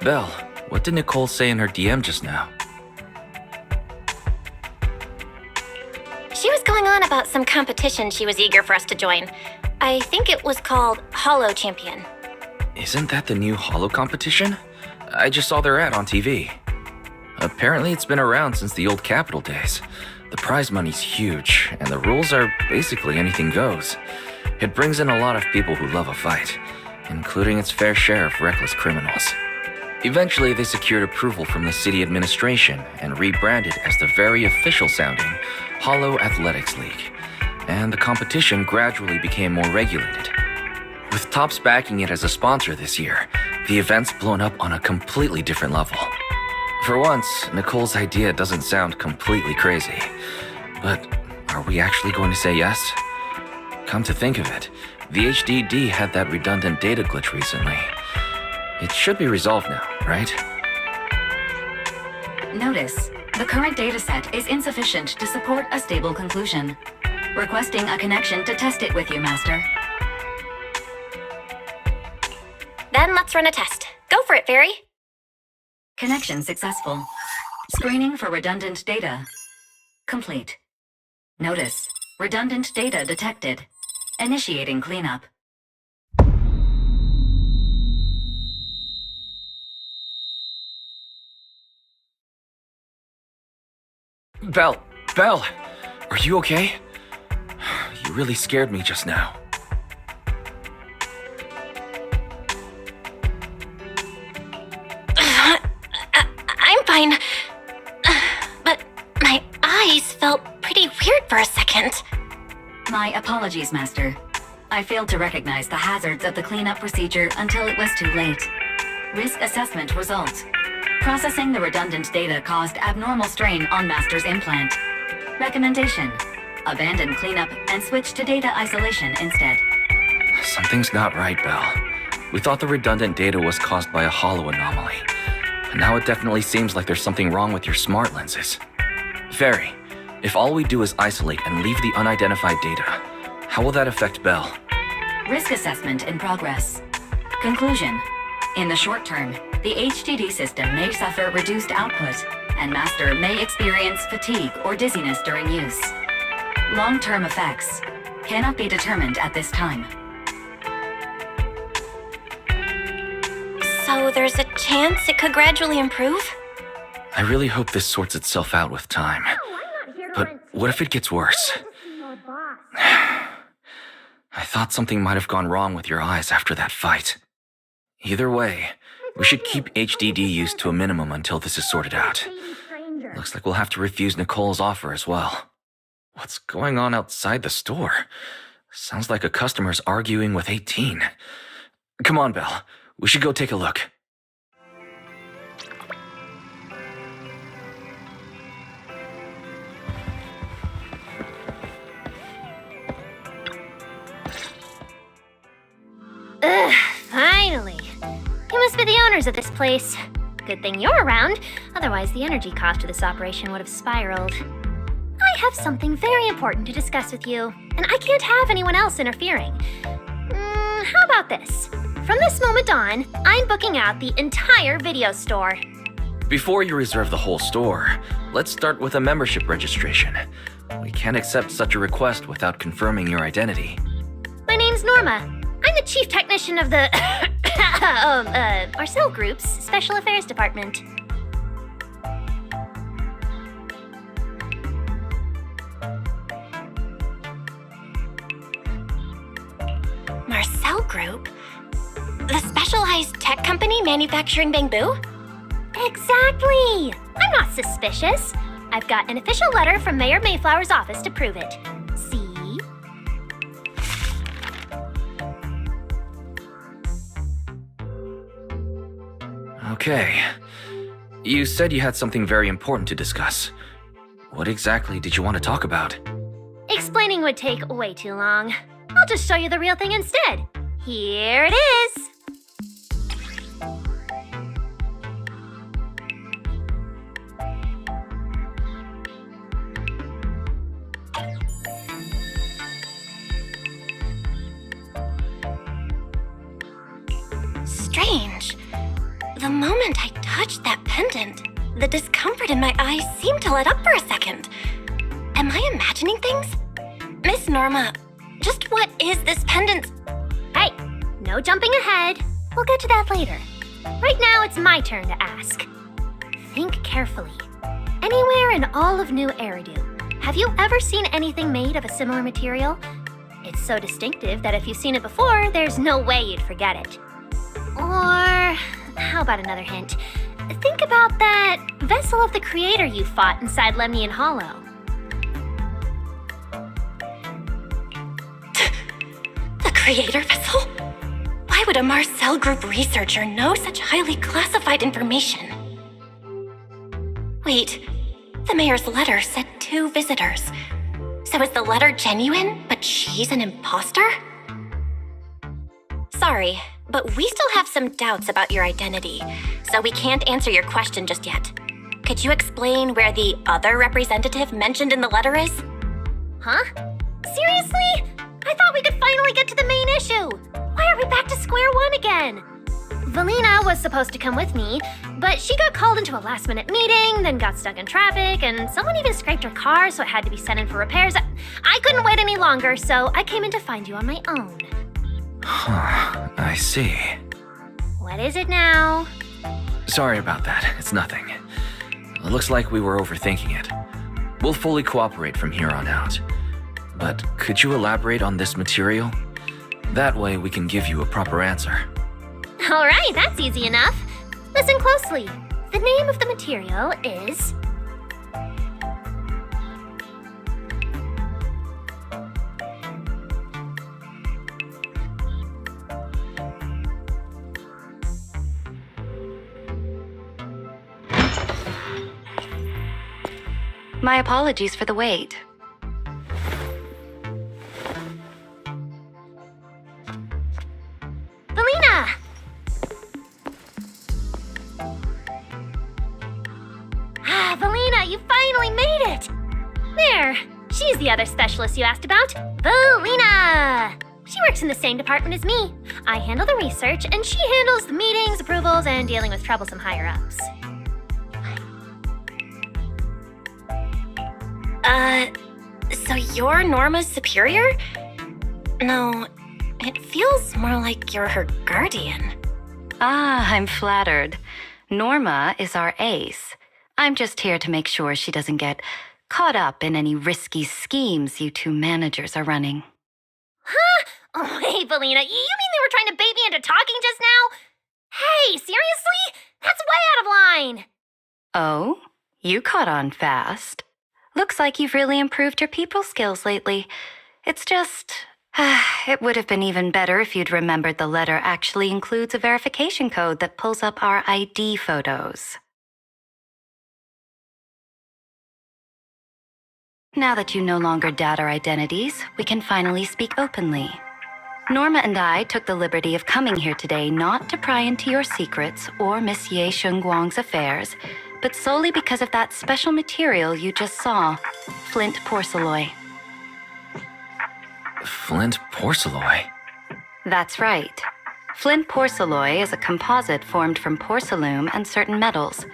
Belle, what did Nicole say in her DM just now? She was going on about some competition she was eager for us to join. I think it was called Hollow Champion. Isn't that the new Hollow competition? I just saw their ad on TV. Apparently it's been around since the old Capital days. The prize money's huge, and the rules are basically anything goes. It brings in a lot of people who love a fight, including its fair share of reckless criminals. Eventually, they secured approval from the city administration and rebranded as the very official-sounding Hollow Athletics League, and the competition gradually became more regulated. With Topps backing it as a sponsor this year, the event's blown up on a completely different level. For once, Nicole's idea doesn't sound completely crazy. But are we actually going to say yes? Come to think of it, the HDD had that redundant data glitch recently. It should be resolved now, right? Notice, the current dataset is insufficient to support a stable conclusion. Requesting a connection to test it with you, Master. Then let's run a test. Go for it, Fairy. Connection successful. Screening for redundant data. Complete. Notice, redundant data detected. Initiating cleanup. Belle, are you okay? You really scared me just now. I'm fine. But my eyes felt pretty weird for a second. My apologies, Master. I failed to recognize the hazards of the cleanup procedure until it was too late. Risk assessment results. Processing the redundant data caused abnormal strain on Master's implant. Recommendation: abandon cleanup and switch to data isolation instead. Something's not right, Belle. We thought the redundant data was caused by a hollow anomaly. But now it definitely seems like there's something wrong with your smart lenses. Fairy, if all we do is isolate and leave the unidentified data, how will that affect Belle? Risk assessment in progress. Conclusion: in the short term, the HDD system may suffer reduced output, and Master may experience fatigue or dizziness during use. Long-term effects cannot be determined at this time. So there's a chance it could gradually improve? I really hope this sorts itself out with time. But what if it gets worse? I thought something might have gone wrong with your eyes after that fight. Either way, we should keep HDD use to a minimum until this is sorted out. Looks like we'll have to refuse Nicole's offer as well. What's going on outside the store? Sounds like a customer's arguing with 18. Come on, Belle. We should go take a look. Ugh, finally. You must be the owners of this place. Good thing you're around, otherwise the energy cost of this operation would have spiraled. I have something very important to discuss with you, and I can't have anyone else interfering. How about this? From this moment on, I'm booking out the entire video store. Before you reserve the whole store, let's start with a membership registration. We can't accept such a request without confirming your identity. My name's Norma. I'm the chief technician of the Marcel Group's Special Affairs Department. Marcel Group? The specialized tech company manufacturing bamboo? Exactly! I'm not suspicious. I've got an official letter from Mayor Mayflower's office to prove it. See? Okay. You said you had something very important to discuss. What exactly did you want to talk about? Explaining would take way too long. I'll just show you the real thing instead. Here it is! Strange. The moment I touched that pendant, the discomfort in my eyes seemed to let up for a second. Am I imagining things? Miss Norma, just what is this pendant? Hey, no jumping ahead. We'll get to that later. Right now, it's my turn to ask. Think carefully. Anywhere in all of New Eridu, have you ever seen anything made of a similar material? It's so distinctive that if you've seen it before, there's no way you'd forget it. Or, how about another hint? Think about that vessel of the Creator you fought inside Lemnian Hollow. The Creator vessel? Why would a Marcel Group researcher know such highly classified information? Wait, the mayor's letter said 2 visitors. So is the letter genuine, but she's an imposter? Sorry, but we still have some doubts about your identity, so we can't answer your question just yet. Could you explain where the other representative mentioned in the letter is? Huh? Seriously? I thought we could finally get to the main issue. Why are we back to square one again? Valina was supposed to come with me, but she got called into a last-minute meeting, then got stuck in traffic, and someone even scraped her car, so it had to be sent in for repairs. I couldn't wait any longer, so I came in to find you on my own. Huh, I see. What is it now? Sorry about that. It's nothing. It looks like we were overthinking it. We'll fully cooperate from here on out. But could you elaborate on this material? That way we can give you a proper answer. All right, that's easy enough. Listen closely. The name of the material is... My apologies for the wait. Valina! Ah, Valina, you finally made it! There, she's the other specialist you asked about. Valina! She works in the same department as me. I handle the research, and she handles the meetings, approvals, and dealing with troublesome higher-ups. So you're Norma's superior? No, it feels more like you're her guardian. Ah, I'm flattered. Norma is our ace. I'm just here to make sure she doesn't get caught up in any risky schemes you 2 managers are running. Huh? Oh, wait, Valina, you mean they were trying to bait me into talking just now? Hey, seriously? That's way out of line! Oh? You caught on fast. Looks like you've really improved your people skills lately. It's just... it would have been even better if you'd remembered the letter actually includes a verification code that pulls up our ID photos. Now that you no longer doubt our identities, we can finally speak openly. Norma and I took the liberty of coming here today not to pry into your secrets or Miss Ye Shengguang's affairs, but solely because of that special material you just saw, flint porcelloi. Flint porcelloi? That's right. Flint porcelloi is a composite formed from porcelain and certain metals.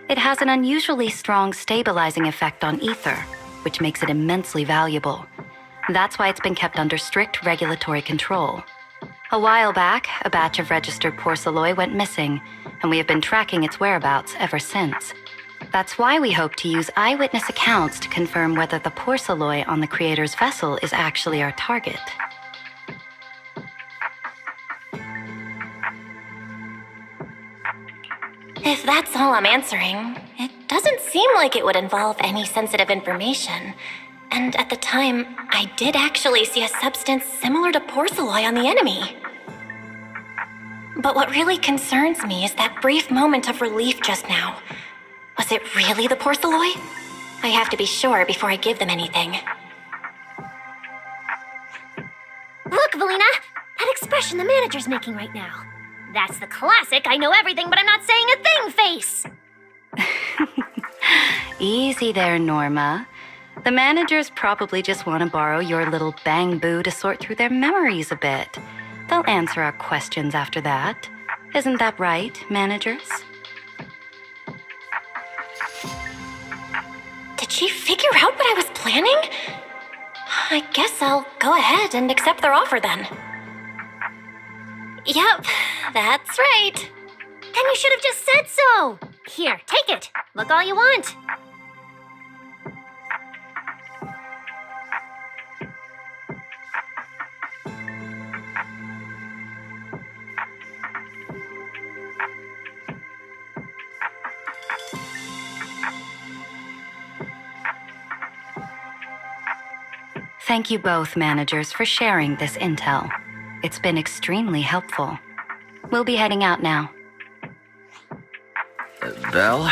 It has an unusually strong stabilizing effect on ether, which makes it immensely valuable. That's why it's been kept under strict regulatory control. A while back, a batch of registered porcelloi went missing, and we have been tracking its whereabouts ever since. That's why we hope to use eyewitness accounts to confirm whether the porcelloi on the Creator's vessel is actually our target. If that's all I'm answering, it doesn't seem like it would involve any sensitive information. And at the time, I did actually see a substance similar to porcelloi on the enemy. But what really concerns me is that brief moment of relief just now. Was it really the porcelloi? I have to be sure before I give them anything. Look, Valina! That expression the manager's making right now. That's the classic I know everything but I'm not saying a thing face! Easy there, Norma. The managers probably just want to borrow your little bang boo to sort through their memories a bit. They'll answer our questions after that. Isn't that right, managers? Did she figure out what I was planning? I guess I'll go ahead and accept their offer then. Yep, that's right. Then you should have just said so. Here, take it. Look all you want. Thank you both, managers, for sharing this intel. It's been extremely helpful. We'll be heading out now. Belle,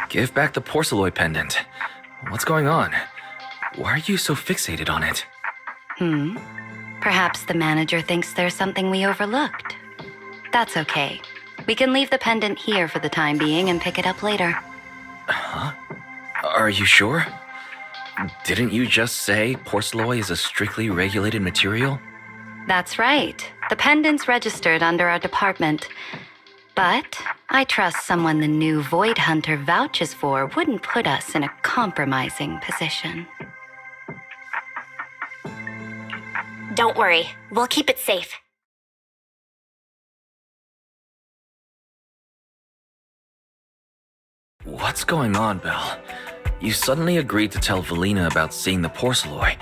give back the porcelain pendant. What's going on? Why are you so fixated on it? Perhaps the manager thinks there's something we overlooked. That's okay. We can leave the pendant here for the time being and pick it up later. Huh? Are you sure? Didn't you just say porcelain is a strictly regulated material? That's right. The pendant's registered under our department. But I trust someone the new Void Hunter vouches for wouldn't put us in a compromising position. Don't worry, we'll keep it safe. What's going on, Belle? You suddenly agreed to tell Valina about seeing the porcelain,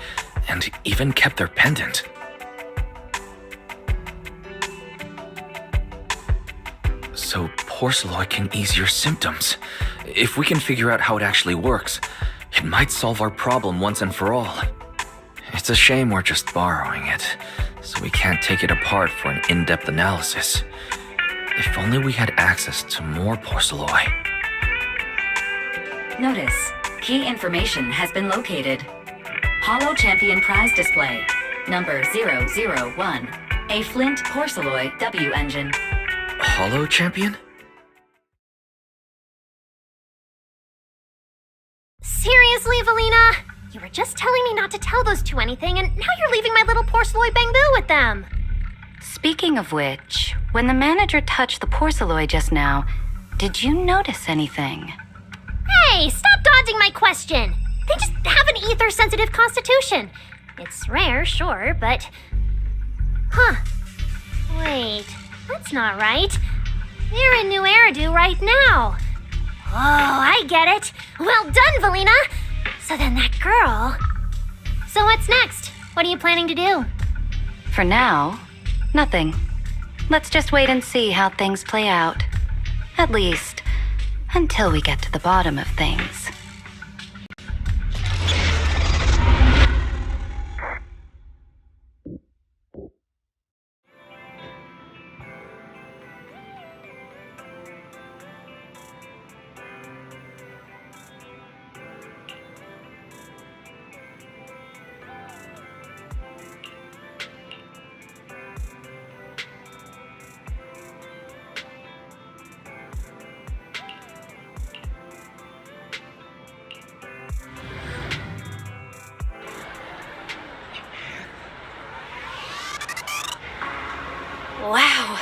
and even kept their pendant. So porcelain can ease your symptoms. If we can figure out how it actually works, it might solve our problem once and for all. It's a shame we're just borrowing it, so we can't take it apart for an in-depth analysis. If only we had access to more porcelain. Notice, key information has been located. Holo Champion Prize Display, number 001, a Flint Porcelain W engine. Holo Champion? Seriously, Valina? You were just telling me not to tell those two anything, and now you're leaving my little porcelain bamboo with them. Speaking of which, when the manager touched the porcelain just now, did you notice anything? Hey, stop dodging my question! They just have an ether-sensitive constitution. It's rare, sure, but... Huh. Wait, that's not right. They're in New Eridu right now. Oh, I get it. Well done, Valina! So then that girl... So what's next? What are you planning to do? For now, nothing. Let's just wait and see how things play out. At least, until we get to the bottom of things. Wow,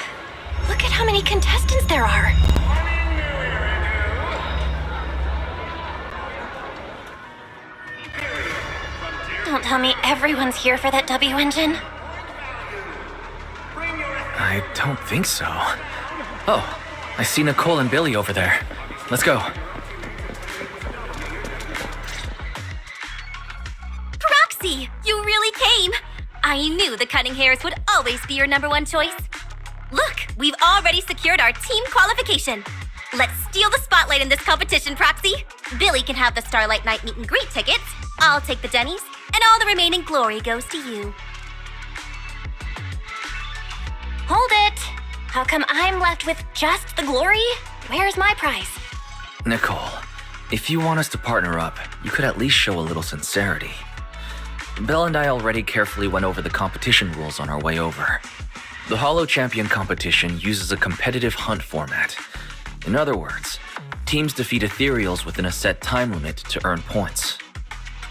look at how many contestants there are. Don't tell me everyone's here for that W engine. I don't think so. Oh, I see Nicole and Billy over there. Let's go. Proxy, you really came. I knew the cutting hairs would always be your number one choice. Look, we've already secured our team qualification. Let's steal the spotlight in this competition, Proxy. Billy can have the Starlight Night meet and greet tickets. I'll take the Denny's, and all the remaining glory goes to you. Hold it. How come I'm left with just the glory? Where's my prize? Nicole, if you want us to partner up, you could at least show a little sincerity. Belle and I already carefully went over the competition rules on our way over. The Holo Champion competition uses a competitive hunt format. In other words, teams defeat ethereals within a set time limit to earn points.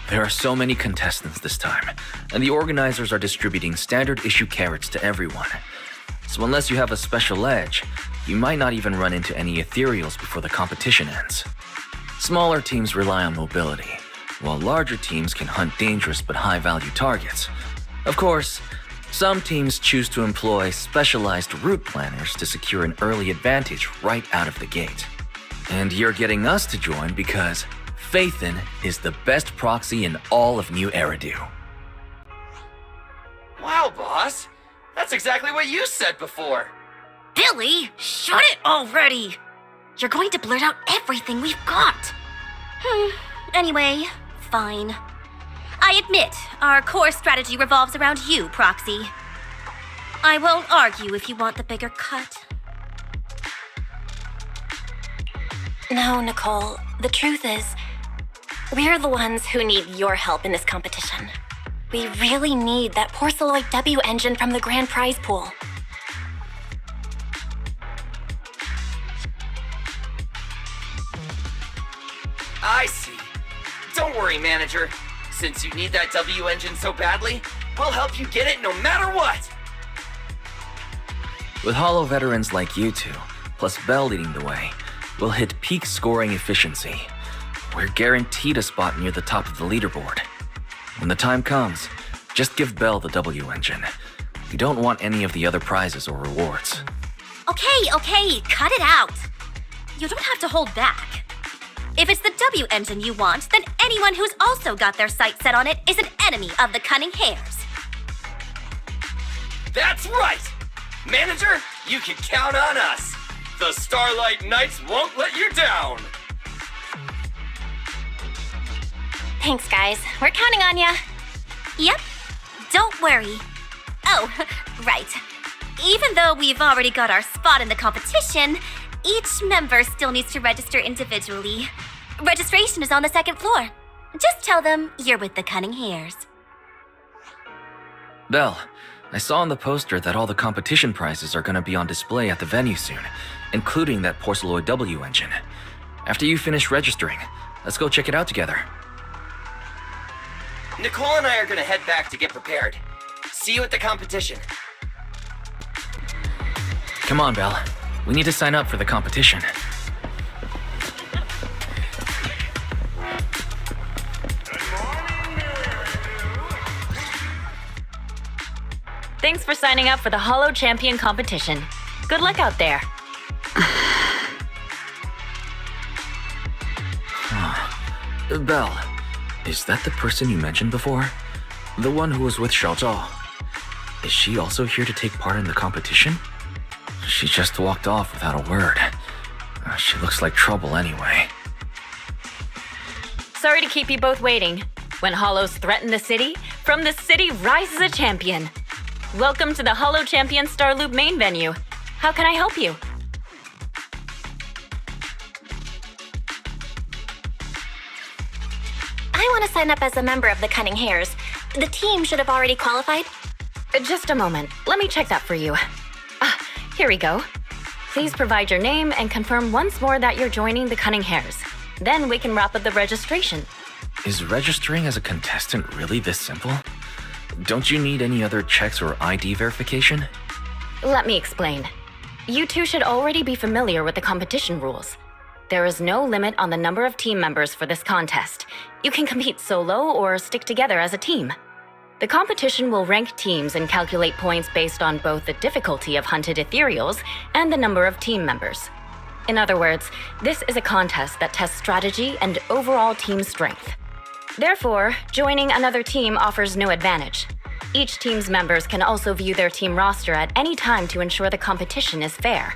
There are so many contestants this time, and the organizers are distributing standard issue carrots to everyone. So unless you have a special edge, you might not even run into any ethereals before the competition ends. Smaller teams rely on mobility, while larger teams can hunt dangerous but high-value targets. Of course, some teams choose to employ specialized route planners to secure an early advantage right out of the gate. And you're getting us to join because Phaethon is the best proxy in all of New Eridu. Wow, boss! That's exactly what you said before! Billy, shut it already! You're going to blurt out everything we've got. Anyway, fine. I admit, our core strategy revolves around you, Proxy. I won't argue if you want the bigger cut. No, Nicole. The truth is, we're the ones who need your help in this competition. We really need that Porceloid W engine from the grand prize pool. I see. Don't worry, manager. Since you need that W engine so badly, we'll help you get it no matter what! With Holo veterans like you two, plus Bell leading the way, we'll hit peak scoring efficiency. We're guaranteed a spot near the top of the leaderboard. When the time comes, just give Bell the W engine. We don't want any of the other prizes or rewards. Okay, cut it out. You don't have to hold back. If it's the W engine you want, then anyone who's also got their sights set on it is an enemy of the Cunning Hares. That's right! Manager, you can count on us! The Starlight Knights won't let you down! Thanks, guys. We're counting on ya. Yep. Don't worry. Oh, right. Even though we've already got our spot in the competition, each member still needs to register individually. Registration is on the second floor. Just tell them you're with the Cunning Hares. Bell, I saw on the poster that all the competition prizes are going to be on display at the venue soon, including that Porceloid W engine. After you finish registering, let's go check it out together. Nicole and I are gonna head back to get prepared. See you at the competition. Come on, Bell. We need to sign up for the competition. Thanks for signing up for the Holo Champion competition. Good luck out there. Bell, is that the person you mentioned before? The one who was with Xiaozhao? Is she also here to take part in the competition? She just walked off without a word. She looks like trouble anyway. Sorry to keep you both waiting. When Holos threaten the city, from the city rises a champion. Welcome to the Holo Champion Star Loop main venue. How can I help you? I want to sign up as a member of the Cunning Hares. The team should have already qualified. Just a moment. Let me check that for you. Here we go. Please provide your name and confirm once more that you're joining the Cunning Hares. Then we can wrap up the registration. Is registering as a contestant really this simple? Don't you need any other checks or ID verification? Let me explain. You two should already be familiar with the competition rules. There is no limit on the number of team members for this contest. You can compete solo or stick together as a team. The competition will rank teams and calculate points based on both the difficulty of hunted ethereals and the number of team members. In other words, this is a contest that tests strategy and overall team strength. Therefore, joining another team offers no advantage. Each team's members can also view their team roster at any time to ensure the competition is fair.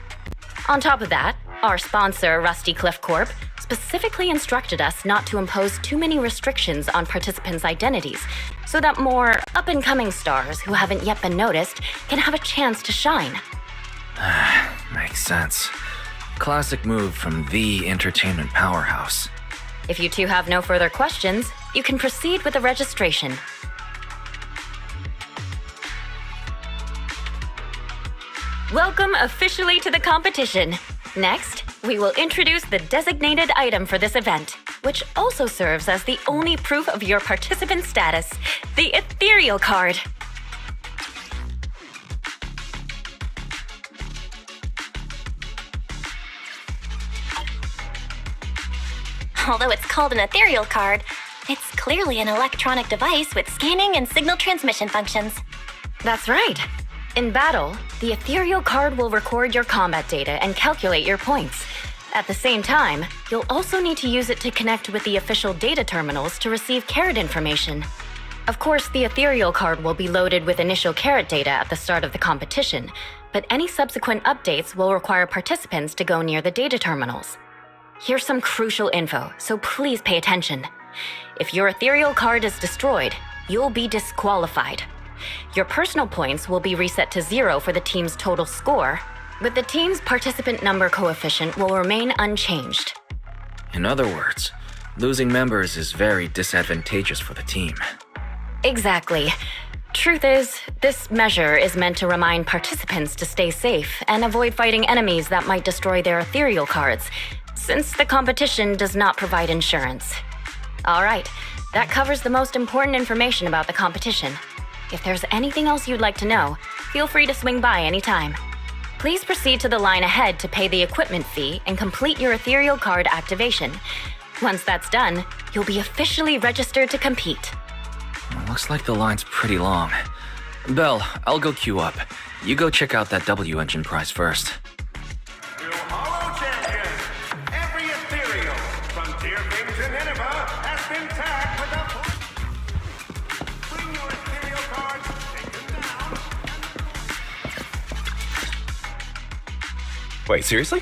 On top of that, our sponsor, Rusty Cliff Corp., specifically instructed us not to impose too many restrictions on participants' identities, so that more up-and-coming stars who haven't yet been noticed can have a chance to shine. Makes sense. Classic move from the entertainment powerhouse. If you two have no further questions, you can proceed with the registration. Welcome officially to the competition. Next, we will introduce the designated item for this event, which also serves as the only proof of your participant status, the ethereal card. Although it's called an ethereal card, it's clearly an electronic device with scanning and signal transmission functions. That's right. In battle, the ethereal card will record your combat data and calculate your points. At the same time, you'll also need to use it to connect with the official data terminals to receive carrot information. Of course, the ethereal card will be loaded with initial carrot data at the start of the competition, but any subsequent updates will require participants to go near the data terminals. Here's some crucial info, so please pay attention. If your ethereal card is destroyed, you'll be disqualified. Your personal points will be reset to 0 for the team's total score, but the team's participant number coefficient will remain unchanged. In other words, losing members is very disadvantageous for the team. Exactly. Truth is, this measure is meant to remind participants to stay safe and avoid fighting enemies that might destroy their ethereal cards, since the competition does not provide insurance. All right, that covers the most important information about the competition. If there's anything else you'd like to know, feel free to swing by anytime. Please proceed to the line ahead to pay the equipment fee and complete your ethereal card activation. Once that's done, you'll be officially registered to compete. Looks like the line's pretty long. Belle, I'll go queue up. You go check out that W engine prize first. To Hollow Champion, every ethereal from Deerfing to Nineveh has been tagged with a... Bring your ethereal cards, take them down. Wait, seriously?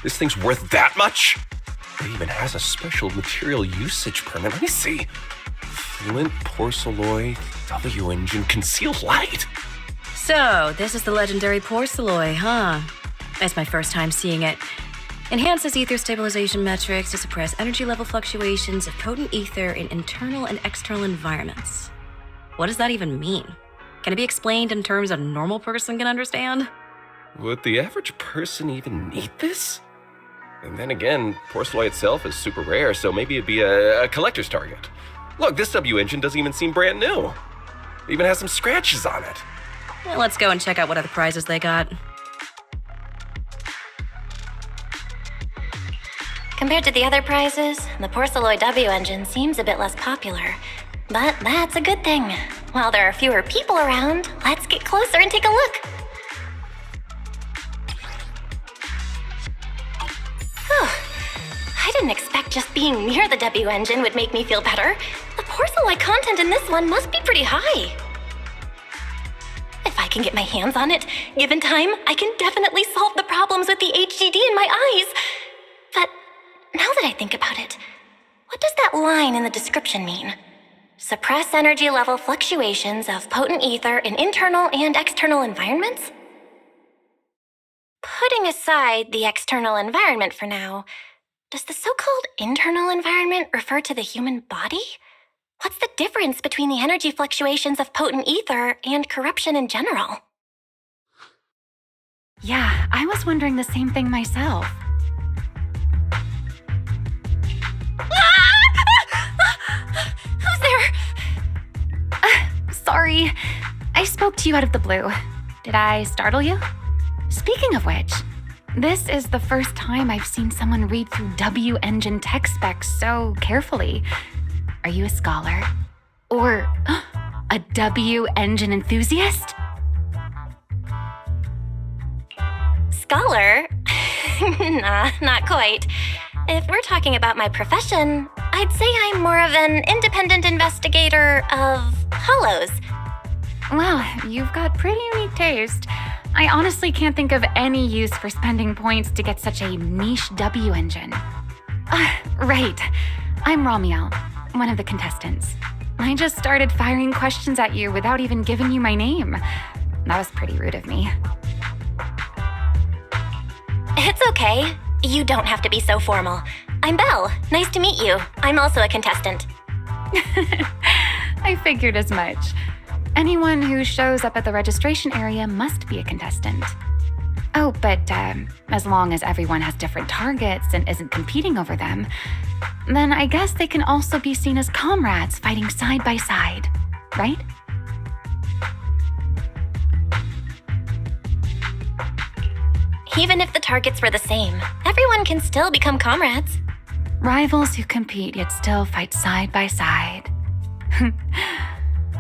This thing's worth that much? It even has a special material usage permit. Let me see. Flint, porcelloy, W engine, concealed light. So, this is the legendary porcelloy, huh? It's my first time seeing it. Enhances ether stabilization metrics to suppress energy level fluctuations of potent ether in internal and external environments. What does that even mean? Can it be explained in terms a normal person can understand? Would the average person even need this? And then again, porcelloy itself is super rare, so maybe it'd be a collector's target. Look, this W engine doesn't even seem brand new. It even has some scratches on it. Well, let's go and check out what other prizes they got. Compared to the other prizes, the Porcelloy W engine seems a bit less popular. But that's a good thing. While there are fewer people around, let's get closer and take a look. Whew. I didn't expect just being near the W engine would make me feel better. The Porcelloy content in this one must be pretty high. If I can get my hands on it, given time, I can definitely solve the problems with the HDD in my eyes. But now that I think about it, what does that line in the description mean? Suppress energy level fluctuations of potent ether in internal and external environments? Putting aside the external environment for now, does the so-called internal environment refer to the human body? What's the difference between the energy fluctuations of potent ether and corruption in general? Yeah, I was wondering the same thing myself. Who's there? Sorry, I spoke to you out of the blue. Did I startle you? Speaking of which, this is the first time I've seen someone read through W engine tech specs so carefully. Are you a scholar? Or a W engine enthusiast? Scholar? Nah, not quite. If we're talking about my profession, I'd say I'm more of an independent investigator of hollows. Well, you've got pretty unique taste. I honestly can't think of any use for spending points to get such a niche W engine. Right. I'm Romiel, one of the contestants. I just started firing questions at you without even giving you my name. That was pretty rude of me. It's okay. You don't have to be so formal. I'm Belle. Nice to meet you. I'm also a contestant. I figured as much. Anyone who shows up at the registration area must be a contestant. Oh, but as long as everyone has different targets and isn't competing over them, then I guess they can also be seen as comrades fighting side by side, right? Even if the targets were the same, everyone can still become comrades. Rivals who compete yet still fight side by side.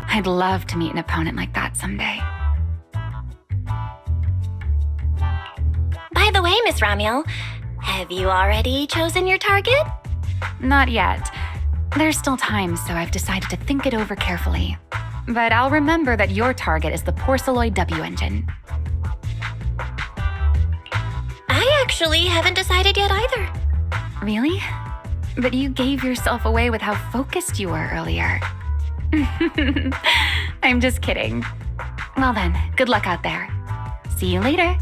I'd love to meet an opponent like that someday. By the way, Miss Ramiel, have you already chosen your target? Not yet. There's still time, so I've decided to think it over carefully. But I'll remember that your target is the Porceloid W engine. I actually haven't decided yet either. Really? But you gave yourself away with how focused you were earlier. I'm just kidding. Well then, good luck out there. See you later.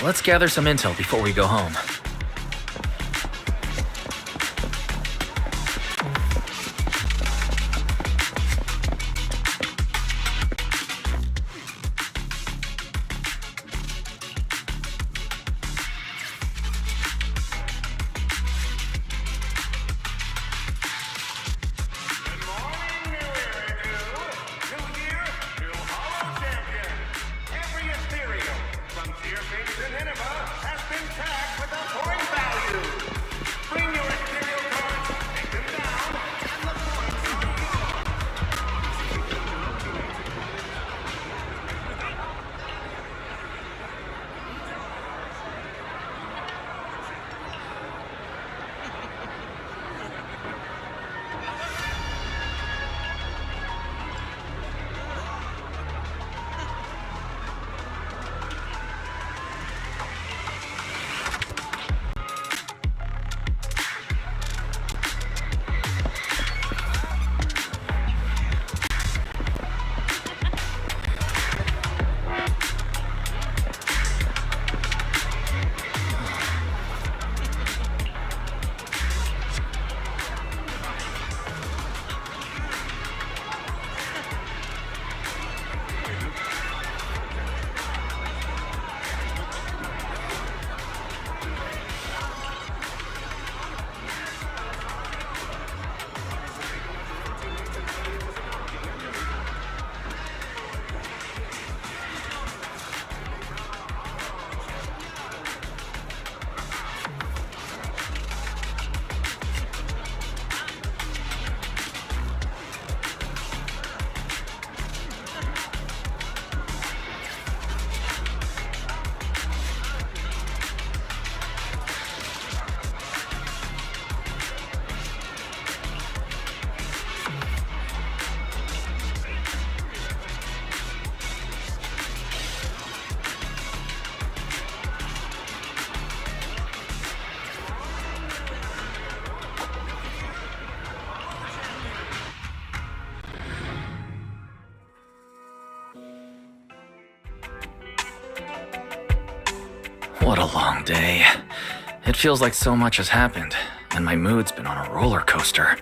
Let's gather some intel before we go home. What a long day. It feels like so much has happened, and my mood's been on a roller coaster.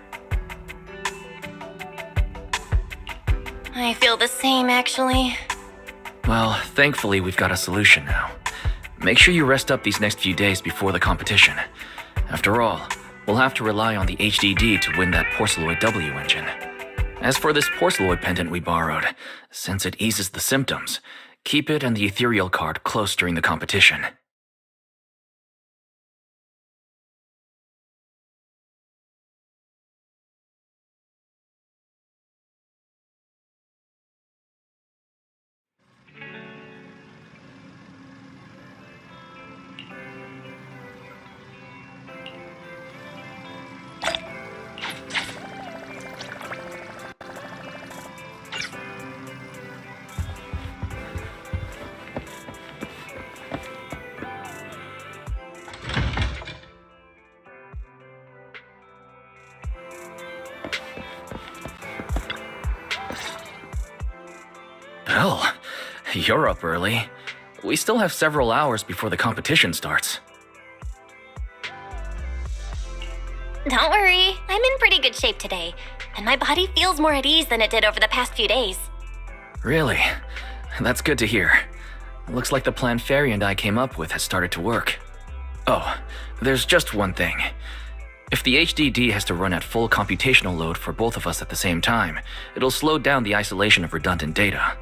I feel the same, actually. Well, thankfully we've got a solution now. Make sure you rest up these next few days before the competition. After all, we'll have to rely on the HDD to win that Porceloid W engine. As for this Porceloid pendant we borrowed, since it eases the symptoms, keep it and the ethereal card close during the competition. Well, you're up early. We still have several hours before the competition starts. Don't worry, I'm in pretty good shape today, and my body feels more at ease than it did over the past few days. Really? That's good to hear. Looks like the plan Fairy and I came up with has started to work. Oh, there's just one thing. If the HDD has to run at full computational load for both of us at the same time, it'll slow down the isolation of redundant data.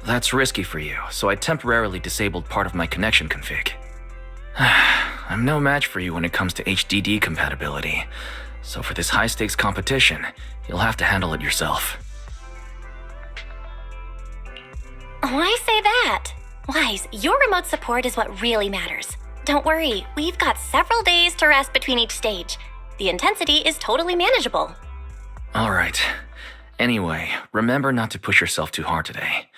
That's risky for you, so I temporarily disabled part of my connection config. I'm no match for you when it comes to HDD compatibility, so for this high-stakes competition, you'll have to handle it yourself. Why say that? Wise, your remote support is what really matters. Don't worry, we've got several days to rest between each stage. The intensity is totally manageable. Alright. Anyway, remember not to push yourself too hard today.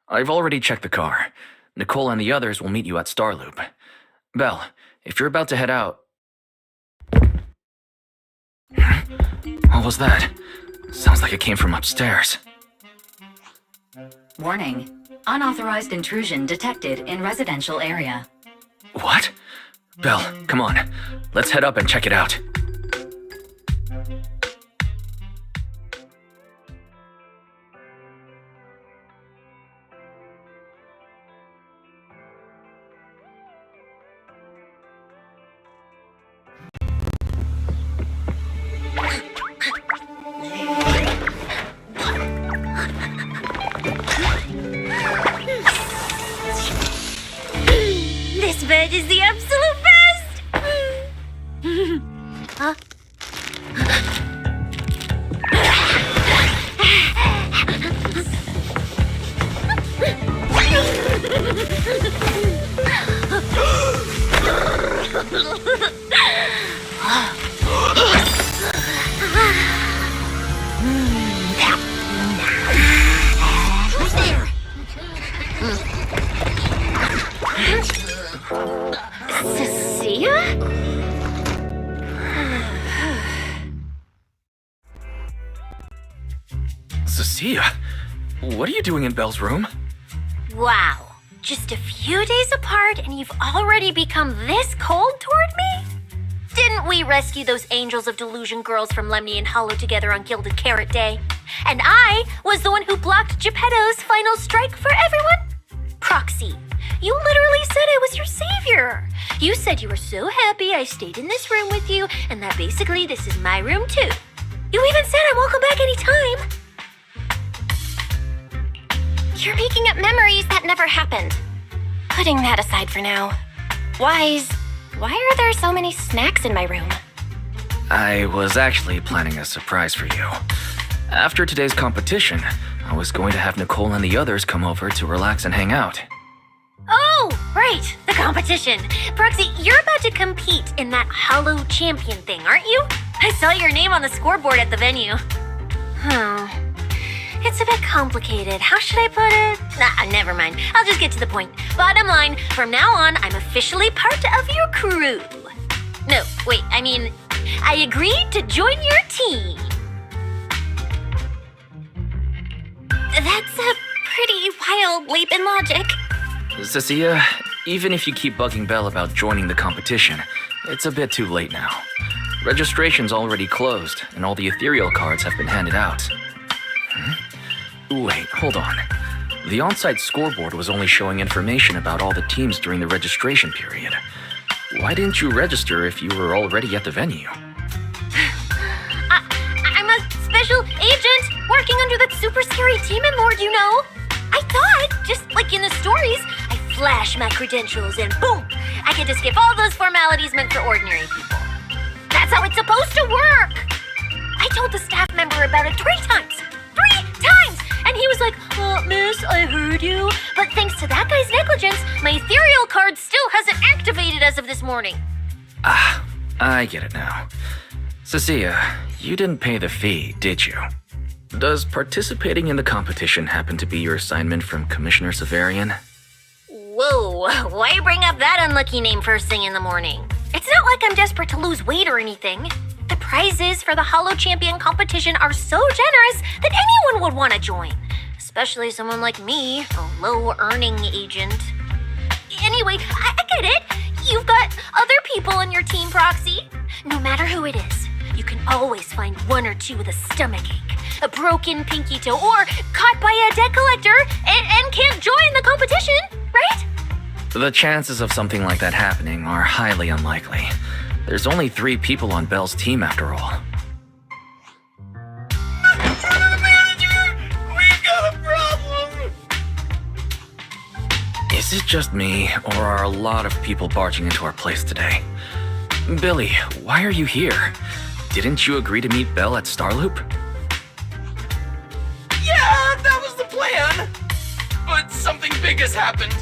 I've already checked the car. Nicole and the others will meet you at Starloop. Belle, if you're about to head out... What was that? Sounds like it came from upstairs. Warning. Unauthorized intrusion detected in residential area. What? Belle, come on. Let's head up and check it out. This bed is the absolute best! Huh? Cecilia, what are you doing in Belle's room? Wow. Just a few days apart and you've already become this cold toward me? Didn't we rescue those angels of delusion girls from Lemny and Hollow together on Gilded Carrot Day? And I was the one who blocked Geppetto's final strike for everyone? Proxy, you literally said I was your savior. You said you were so happy I stayed in this room with you and that basically this is my room too. You even said I'm welcome back anytime. You're making up memories that never happened. Putting that aside for now. Wise, why are there so many snacks in my room? I was actually planning a surprise for you. After today's competition, I was going to have Nicole and the others come over to relax and hang out. Oh, right, the competition. Proxy, you're about to compete in that Hollow Champion thing, aren't you? I saw your name on the scoreboard at the venue. It's a bit complicated. How should I put it? Nah, never mind. I'll just get to the point. Bottom line, from now on, I'm officially part of your crew. No, wait, I agreed to join your team. That's a pretty wild leap in logic. Cecilia, even if you keep bugging Belle about joining the competition, it's a bit too late now. Registration's already closed, and all the ethereal cards have been handed out. Wait, hold on. The on-site scoreboard was only showing information about all the teams during the registration period. Why didn't you register if you were already at the venue? I'm a special agent working under that super scary demon lord, you know. I thought, just like in the stories, I flash my credentials and boom, I get to skip all those formalities meant for ordinary people. That's how it's supposed to work. I told the staff member about it 3 times. 3 times! And he was like, miss, I heard you. But thanks to that guy's negligence, my ethereal card still hasn't activated as of this morning. I get it now. Cecilia, you didn't pay the fee, did you? Does participating in the competition happen to be your assignment from Commissioner Severian? Whoa, why bring up that unlucky name first thing in the morning? It's not like I'm desperate to lose weight or anything. The prizes for the Hollow Champion competition are so generous that anyone would want to join. especially someone like me, a low-earning agent. Anyway, I get it. You've got other people in your team, Proxy. No matter who it is, you can always find one or two with a stomachache, a broken pinky toe, or caught by a debt collector and can't join the competition, right? The chances of something like that happening are highly unlikely. There's only 3 people on Belle's team after all. Manager, we've got a problem! Is it just me, or are a lot of people barging into our place today? Billy, why are you here? Didn't you agree to meet Belle at Starloop? Yeah, that was the plan! But something big has happened.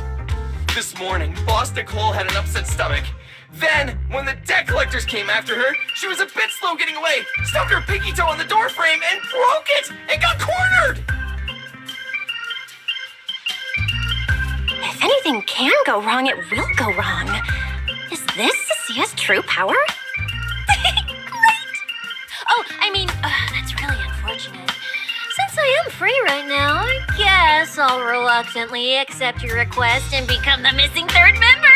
This morning, Boss Nicole had an upset stomach. Then, when the debt collectors came after her, she was a bit slow getting away, stubbed her pinky toe on the door frame and broke it, and got cornered! If anything can go wrong, it will go wrong. Is this Cecia's true power? Great! Oh, I mean, that's really unfortunate. Since I am free right now, I guess I'll reluctantly accept your request and become the missing third member.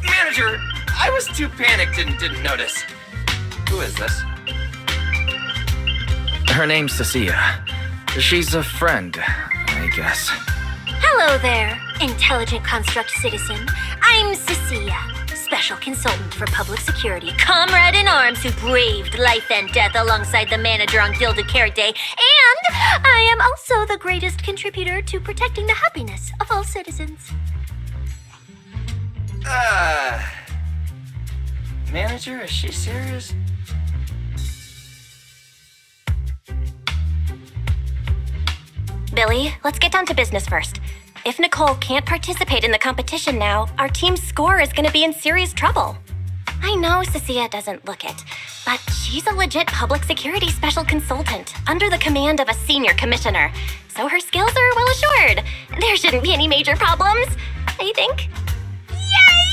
Manager, I was too panicked and didn't notice. Who is this? Her name's Cecilia. She's a friend, I guess. Hello there, intelligent construct citizen. I'm Cecilia, special consultant for public security, comrade in arms who braved life and death alongside the manager on Gilded Carrot Day, and I am also the greatest contributor to protecting the happiness of all citizens. Manager, is she serious? Billy, let's get down to business first. If Nicole can't participate in the competition now, our team's score is going to be in serious trouble. I know Cecilia doesn't look it, but she's a legit public security special consultant under the command of a senior commissioner, so her skills are well assured. There shouldn't be any major problems, I think. Yay!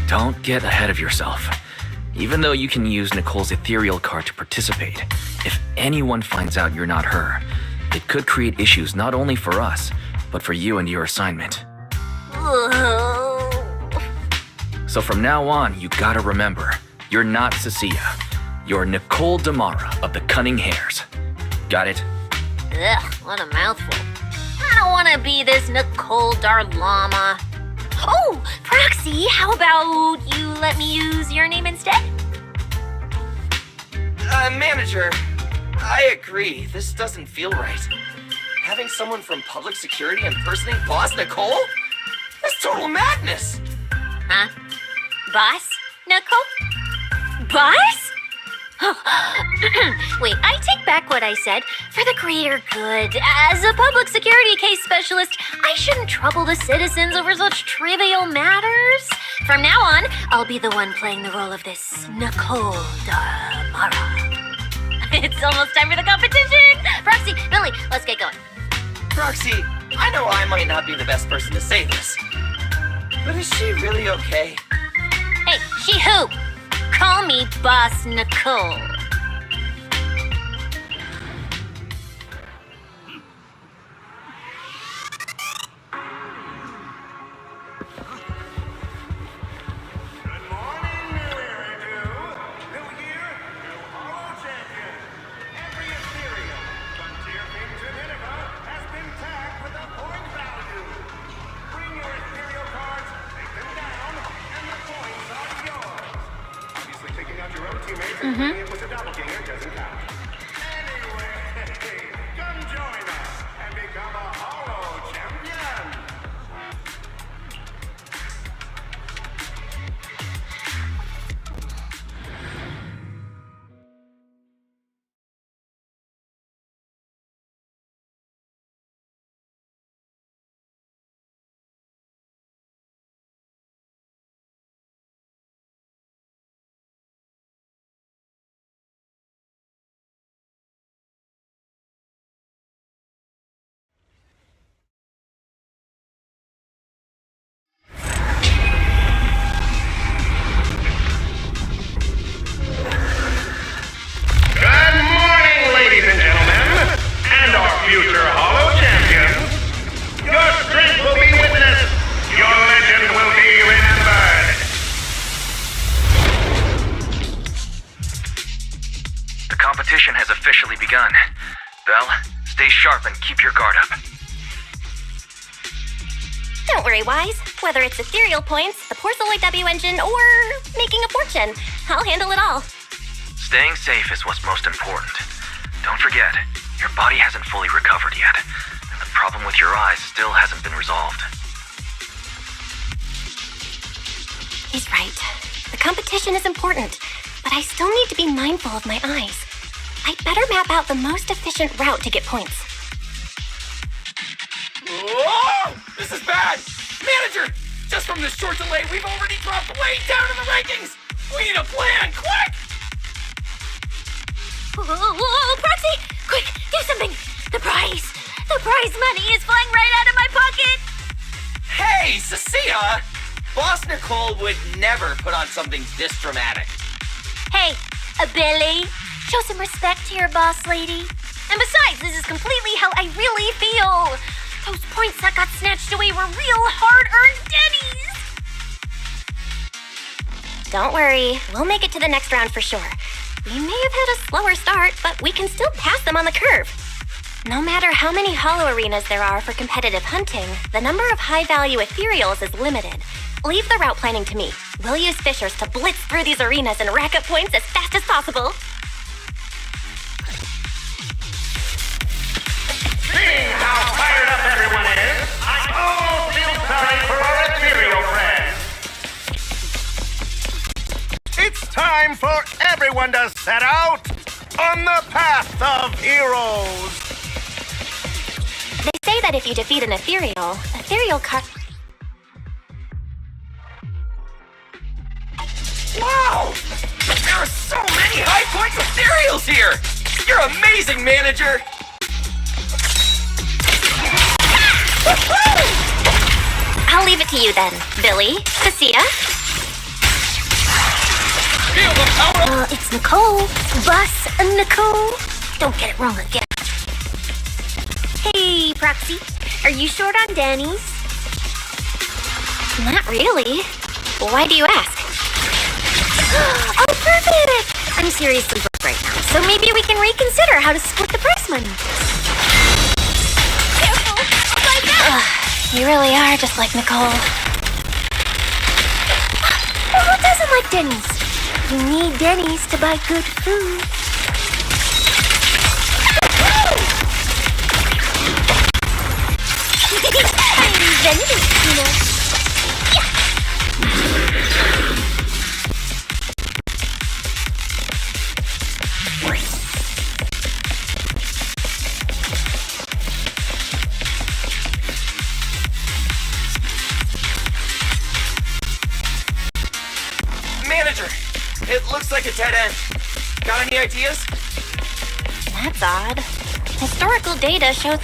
Don't get ahead of yourself. Even though you can use Nicole's ethereal card to participate, if anyone finds out you're not her, it could create issues not only for us, but for you and your assignment. So from now on, you gotta remember, you're not Cecilia. You're Nicole Damara of the Cunning Hares. Got it? Ugh, what a mouthful. I don't want to be this Nicole Darlama. Oh, Proxy, how about you let me use your name instead? Manager, I agree. This doesn't feel right. Having someone from public security impersonate Boss Nicole? That's total madness! Huh? Boss? Nicole? Boss? Wait, I take back what I said. For the greater good, as a public security case specialist, I shouldn't trouble the citizens over such trivial matters. From now on, I'll be the one playing the role of this Nicole Damara. It's almost time for the competition! Proxy, Billy, let's get going. Proxy, I know I might not be the best person to say this, but is she really okay? Hey, she who? Call me Boss Nicole. Good morning, New Era New year, new Hollow Champion. Every Ethereal from Tearfing to Nineveh has been tagged with a point value. Bring your Ethereal cards, take them down, and the points are yours. Obviously, taking out your own teammates and putting it with a doppelganger doesn't count. Anyway, come join us and become a Hollow Champion. competition has officially begun. Belle, stay sharp and keep your guard up. Don't worry, Wise. Whether it's ethereal points, the Porceloid W engine, or making a fortune, I'll handle it all. Staying safe is what's most important. Don't forget, your body hasn't fully recovered yet, and the problem with your eyes still hasn't been resolved. He's right. The competition is important, but I still need to be mindful of my eyes. I'd better map out the most efficient route to get points. Whoa! This is bad! Manager! Just from this short delay, we've already dropped way down in the rankings! We need a plan, quick! Whoa, Proxy! Quick, do something! The prize money is flying right out of my pocket! Hey, Cecilia! Boss Nicole would never put on something this dramatic. Hey, Billy, show some respect to your boss lady. And besides, this is completely how I really feel. Those points that got snatched away were real hard-earned Denny's. Don't worry, we'll make it to the next round for sure. We may have had a slower start, but we can still pass them on the curve. No matter how many hollow arenas there are for competitive hunting, the number of high-value ethereals is limited. Leave the route planning to me. We'll use fishers to blitz through these arenas and rack up points as fast as possible. Seeing how fired up everyone is, I almost feel sorry for our ethereal friends. It's time for everyone to set out on the path of heroes. They say that if you defeat an ethereal card... Wow! There are so many high points ethereals here! You're amazing, manager! I'll leave it to you then, Billy, Cecilia. Feel the power! It's Nicole. Bus Nicole. Don't get it wrong again. Hey, Proxy. Are you short on Danny's? Not really. Why do you ask? Oh, perfect! I'm seriously broke right now, so maybe we can reconsider how to split the prize money. Careful! Like that! You really are just like Nicole. Well, who doesn't like Denny's? You need Denny's to buy good food. I invented it, you know. Manager, it looks like a dead end. Got any ideas? That's odd. Historical data shows...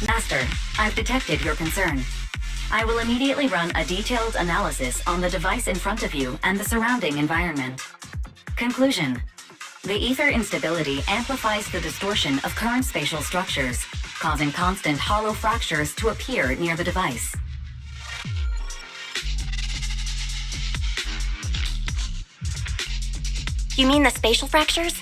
Master, I've detected your concern. I will immediately run a detailed analysis on the device in front of you and the surrounding environment. Conclusion. The ether instability amplifies the distortion of current spatial structures, causing constant hollow fractures to appear near the device. You mean the spatial fractures?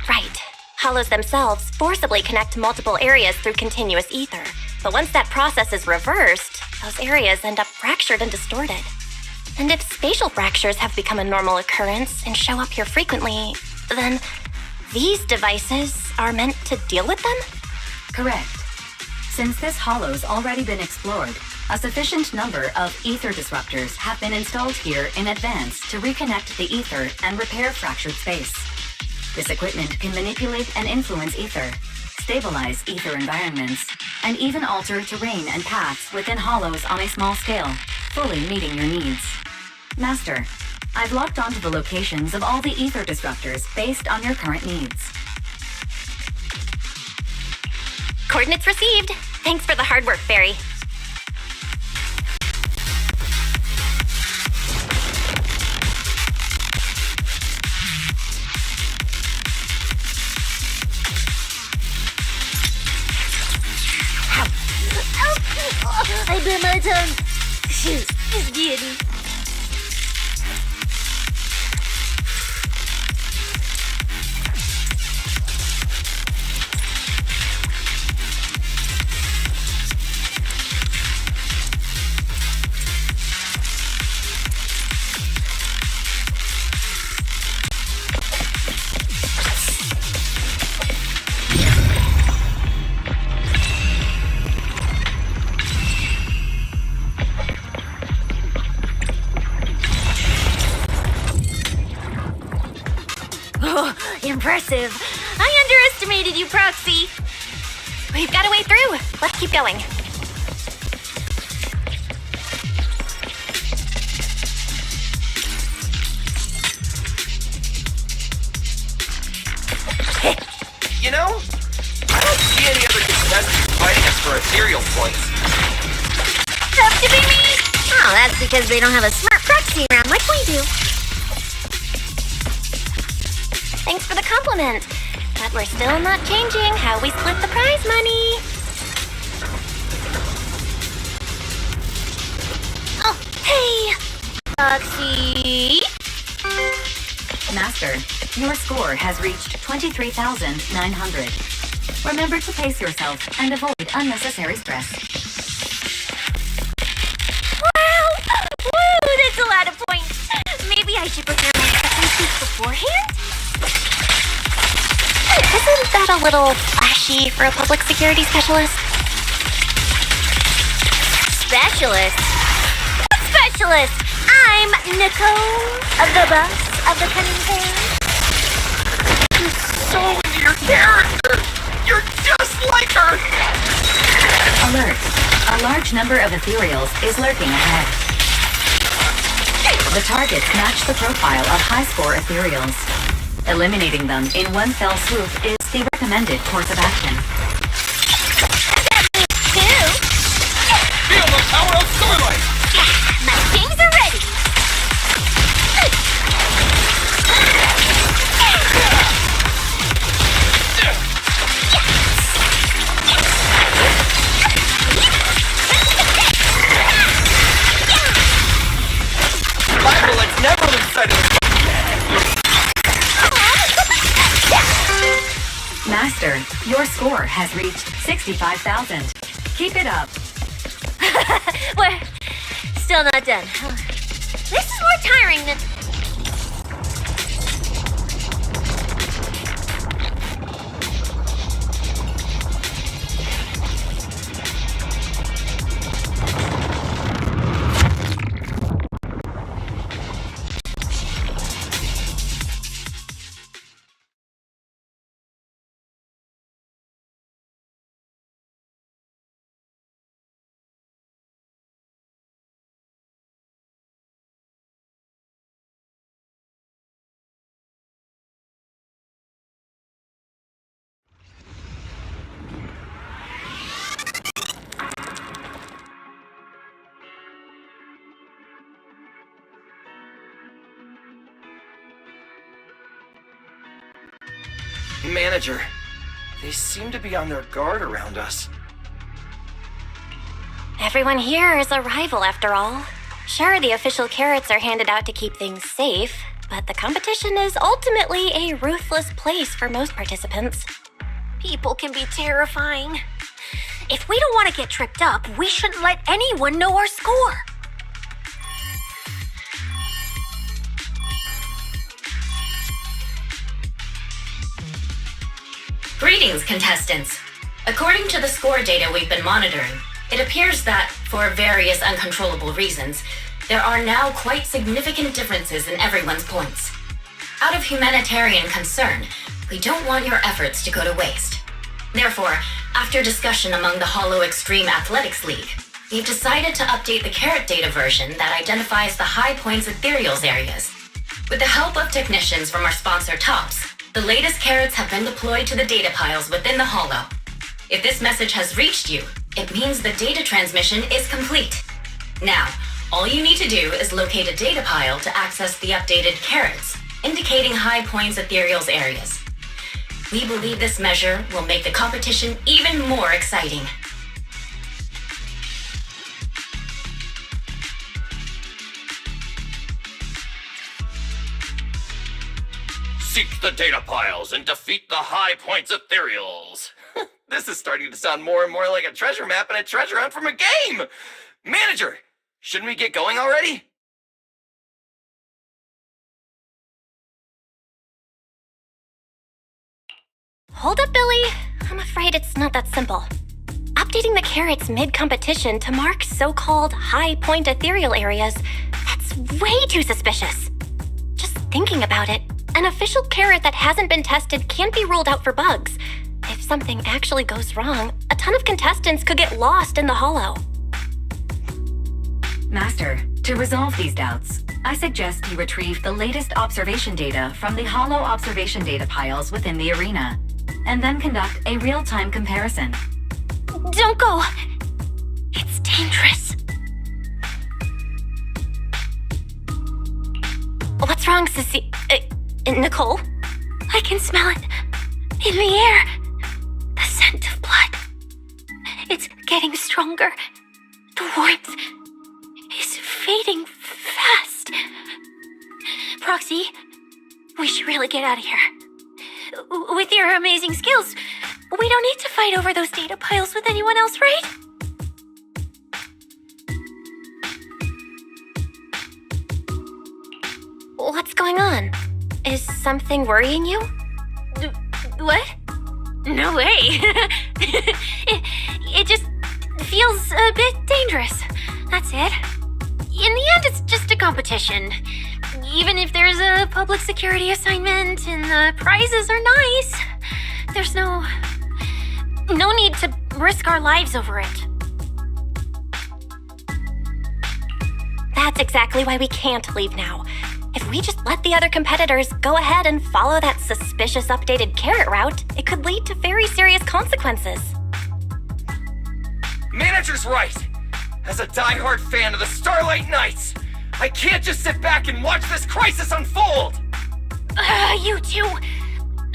Right. Hollows themselves forcibly connect multiple areas through continuous ether. But once that process is reversed, those areas end up fractured and distorted. And if spatial fractures have become a normal occurrence and show up here frequently, then these devices are meant to deal with them? Correct. Since this hollow's already been explored, a sufficient number of ether disruptors have been installed here in advance to reconnect the ether and repair fractured space. This equipment can manipulate and influence ether, stabilize ether environments, and even alter terrain and paths within hollows on a small scale, fully meeting your needs. Master, I've locked onto the locations of all the ether disruptors based on your current needs. Coordinates received. Thanks for the hard work, Barry. I bit my tongue. Shoot, just kidding. Impressive. I underestimated you, Proxy. We've got a way through. Let's keep going. You know, I don't see any other contestants fighting us for ethereal points. Tough to be me. Oh, that's because they don't have a smart proxy around like we do. Thanks for the compliment. But we're still not changing how we split the prize money. Oh, hey! Proxy. Master, your score has reached 23,900. Remember to pace yourself and avoid unnecessary stress. Wow! Woo, that's a lot of points. Maybe I should prepare my second speech beforehand? Isn't that a little flashy for a public security specialist? Specialist? What specialist? I'm Nicole, the boss of the cunning pair. You're so into your character! You're just like her! Alert. A large number of ethereals is lurking ahead. The targets match the profile of high-score ethereals. Eliminating them in one fell swoop is the recommended course of action. Feel the power of starlight! My things are ready. My bullets never lose sight of the Master, your score has reached 65,000. Keep it up. We're still not done. This is more tiring than... Manager, they seem to be on their guard around us. Everyone here is a rival after all. Sure, the official carrots are handed out to keep things safe, but the competition is ultimately a ruthless place for most participants. People can be terrifying. If we don't want to get tripped up, we shouldn't let anyone know our score. Greetings, contestants. According to the score data we've been monitoring, it appears that, for various uncontrollable reasons, there are now quite significant differences in everyone's points. Out of humanitarian concern, we don't want your efforts to go to waste. Therefore, after discussion among the Hollow Extreme Athletics League, we've decided to update the carrot data version that identifies the high points ethereals areas. With the help of technicians from our sponsor TOPS, the latest carrots have been deployed to the data piles within the Hollow. If this message has reached you, it means the data transmission is complete. Now, all you need to do is locate a data pile to access the updated carrots, indicating high points ethereals areas. We believe this measure will make the competition even more exciting. Seek the data piles and defeat the High Points Ethereals. This is starting to sound more and more like a treasure map and a treasure hunt from a game! Manager, shouldn't we get going already? Hold up, Billy. I'm afraid it's not that simple. Updating the carrots mid-competition to mark so-called high-point ethereal areas, that's way too suspicious. Just thinking about it, an official carrot that hasn't been tested can't be ruled out for bugs. If something actually goes wrong, a ton of contestants could get lost in the hollow. Master, to resolve these doubts, I suggest you retrieve the latest observation data from the hollow observation data piles within the arena, and then conduct a real-time comparison. Don't go! It's dangerous. What's wrong, Sissy? Nicole? I can smell it. In the air. The scent of blood. It's getting stronger. The warmth is fading fast. Proxy, we should really get out of here. With your amazing skills, we don't need to fight over those data piles with anyone else, right? What's going on? Is something worrying you? What? No way. it just feels a bit dangerous. That's it. In the end, it's just a competition. Even if there's a public security assignment and the prizes are nice, there's no need to risk our lives over it. That's exactly why we can't leave now. If we just let the other competitors go ahead and follow that suspicious updated carrot route, it could lead to very serious consequences. Manager's right! As a die-hard fan of the Starlight Knights, I can't just sit back and watch this crisis unfold! You two!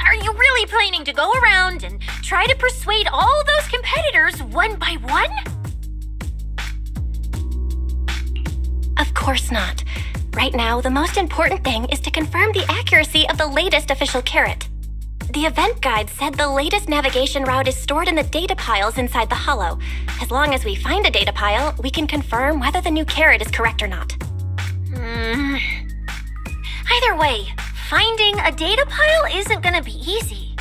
Are you really planning to go around and try to persuade all those competitors one by one? Of course not. Right now, the most important thing is to confirm the accuracy of the latest official carrot. The event guide said the latest navigation route is stored in the data piles inside the hollow. As long as we find a data pile, we can confirm whether the new carrot is correct or not. Either way, finding a data pile isn't gonna be easy.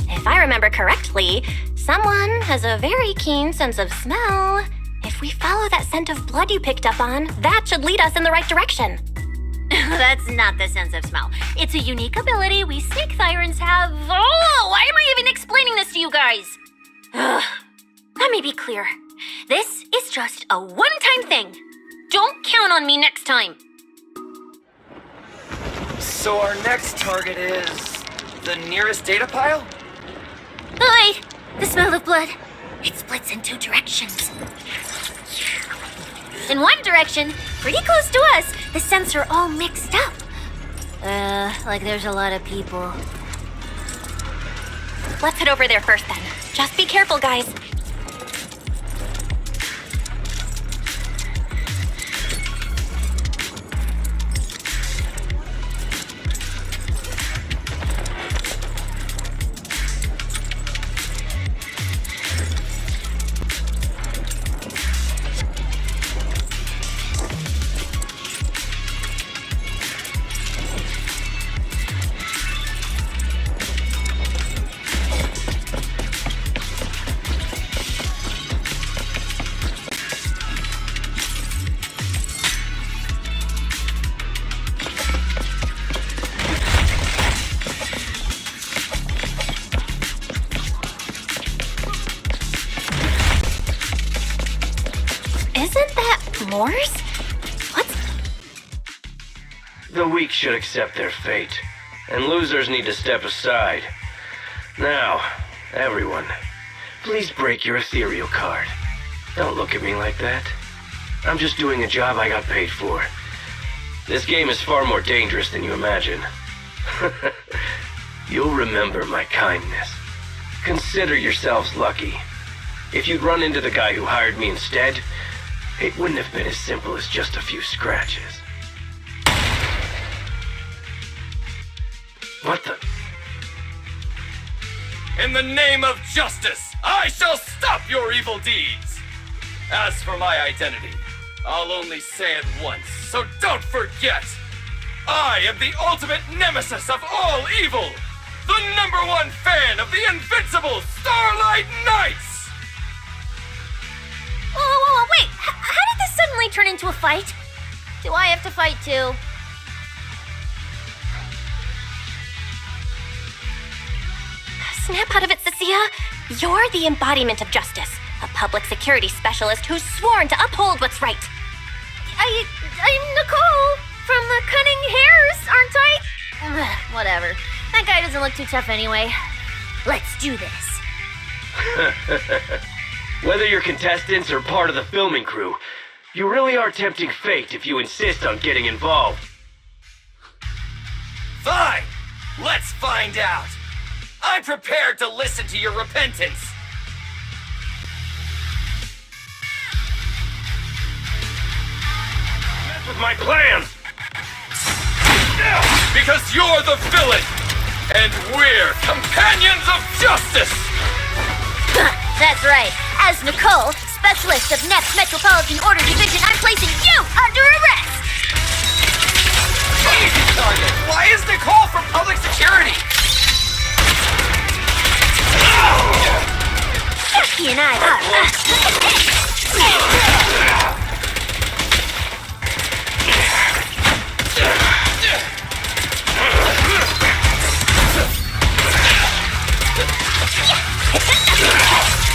If I remember correctly, someone has a very keen sense of smell. If we follow that scent of blood you picked up on, that should lead us in the right direction. That's not the sense of smell. It's a unique ability we snake sirens have. Oh, why am I even explaining this to you guys? Let me be clear. This is just a one-time thing. Don't count on me next time. So our next target is the nearest data pile? Oh, wait, the smell of blood. It splits in two directions. In one direction, pretty close to us, the scents are all mixed up. Like there's a lot of people. Let's head over there first then. Just be careful, guys. Morse? What? The weak should accept their fate, and losers need to step aside. Now, everyone, please break your ethereal card. Don't look at me like that. I'm just doing a job I got paid for. This game is far more dangerous than you imagine. You'll remember my kindness. Consider yourselves lucky. If you'd run into the guy who hired me instead, it wouldn't have been as simple as just a few scratches. What the? In the name of justice, I shall stop your evil deeds! As for my identity, I'll only say it once, so don't forget! I am the ultimate nemesis of all evil! The #1 fan of the invincible Starlight Knights! Whoa, wait! How did this suddenly turn into a fight? Do I have to fight too? Snap out of it, Cecilia. You're the embodiment of justice, a public security specialist who's sworn to uphold what's right. I'm Nicole from the Cunning Hairs, aren't I? Whatever. That guy doesn't look too tough anyway. Let's do this. Whether you're contestants or part of the filming crew, you really are tempting fate if you insist on getting involved. Fine! Let's find out! I'm prepared to listen to your repentance! Mess with my plans! Because you're the villain! And we're companions of justice! That's right. As Nicole, specialist of Next Metropolitan Order Division, I'm placing you under arrest! Easy target! Why is Nicole from public security? Jackie and I are...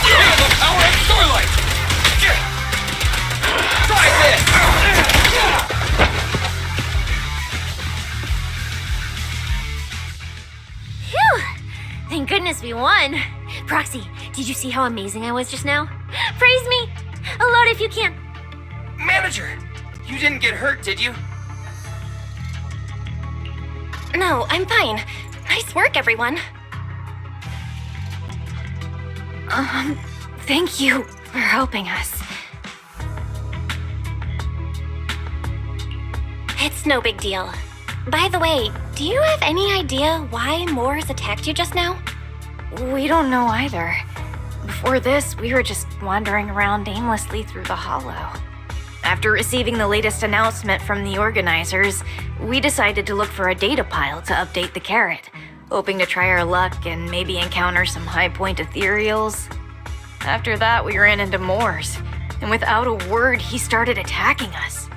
Feel the power of Starlight! Try this! Phew! Thank goodness we won. Proxy, did you see how amazing I was just now? Praise me! Alert if you can. Manager, you didn't get hurt, did you? No, I'm fine. Nice work, everyone. Thank you for helping us. It's no big deal. By the way, do you have any idea why Moores attacked you just now? We don't know either. Before this, we were just wandering around aimlessly through the hollow. After receiving the latest announcement from the organizers, we decided to look for a data pile to update the carrot, hoping to try our luck and maybe encounter some high-point ethereals. After that, we ran into Moores, and without a word, he started attacking us.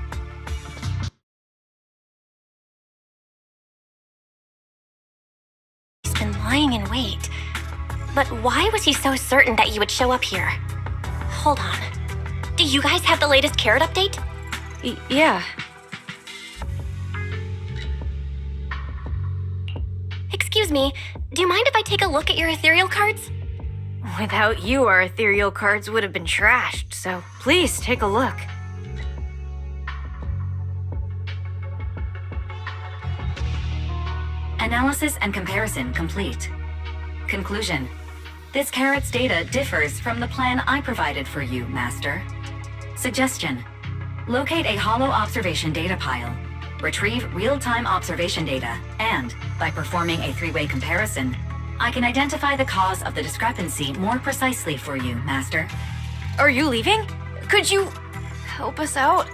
He's been lying in wait. But why was he so certain that you would show up here? Hold on. Do you guys have the latest carrot update? Yeah. Excuse me, do you mind if I take a look at your ethereal cards? Without you, our ethereal cards would have been trashed, so please take a look. Analysis and comparison complete. Conclusion. This carrot's data differs from the plan I provided for you, Master. Suggestion. Locate a hollow observation data pile. Retrieve real-time observation data, and, by performing a three-way comparison, I can identify the cause of the discrepancy more precisely for you, Master. Are you leaving? Could you help us out?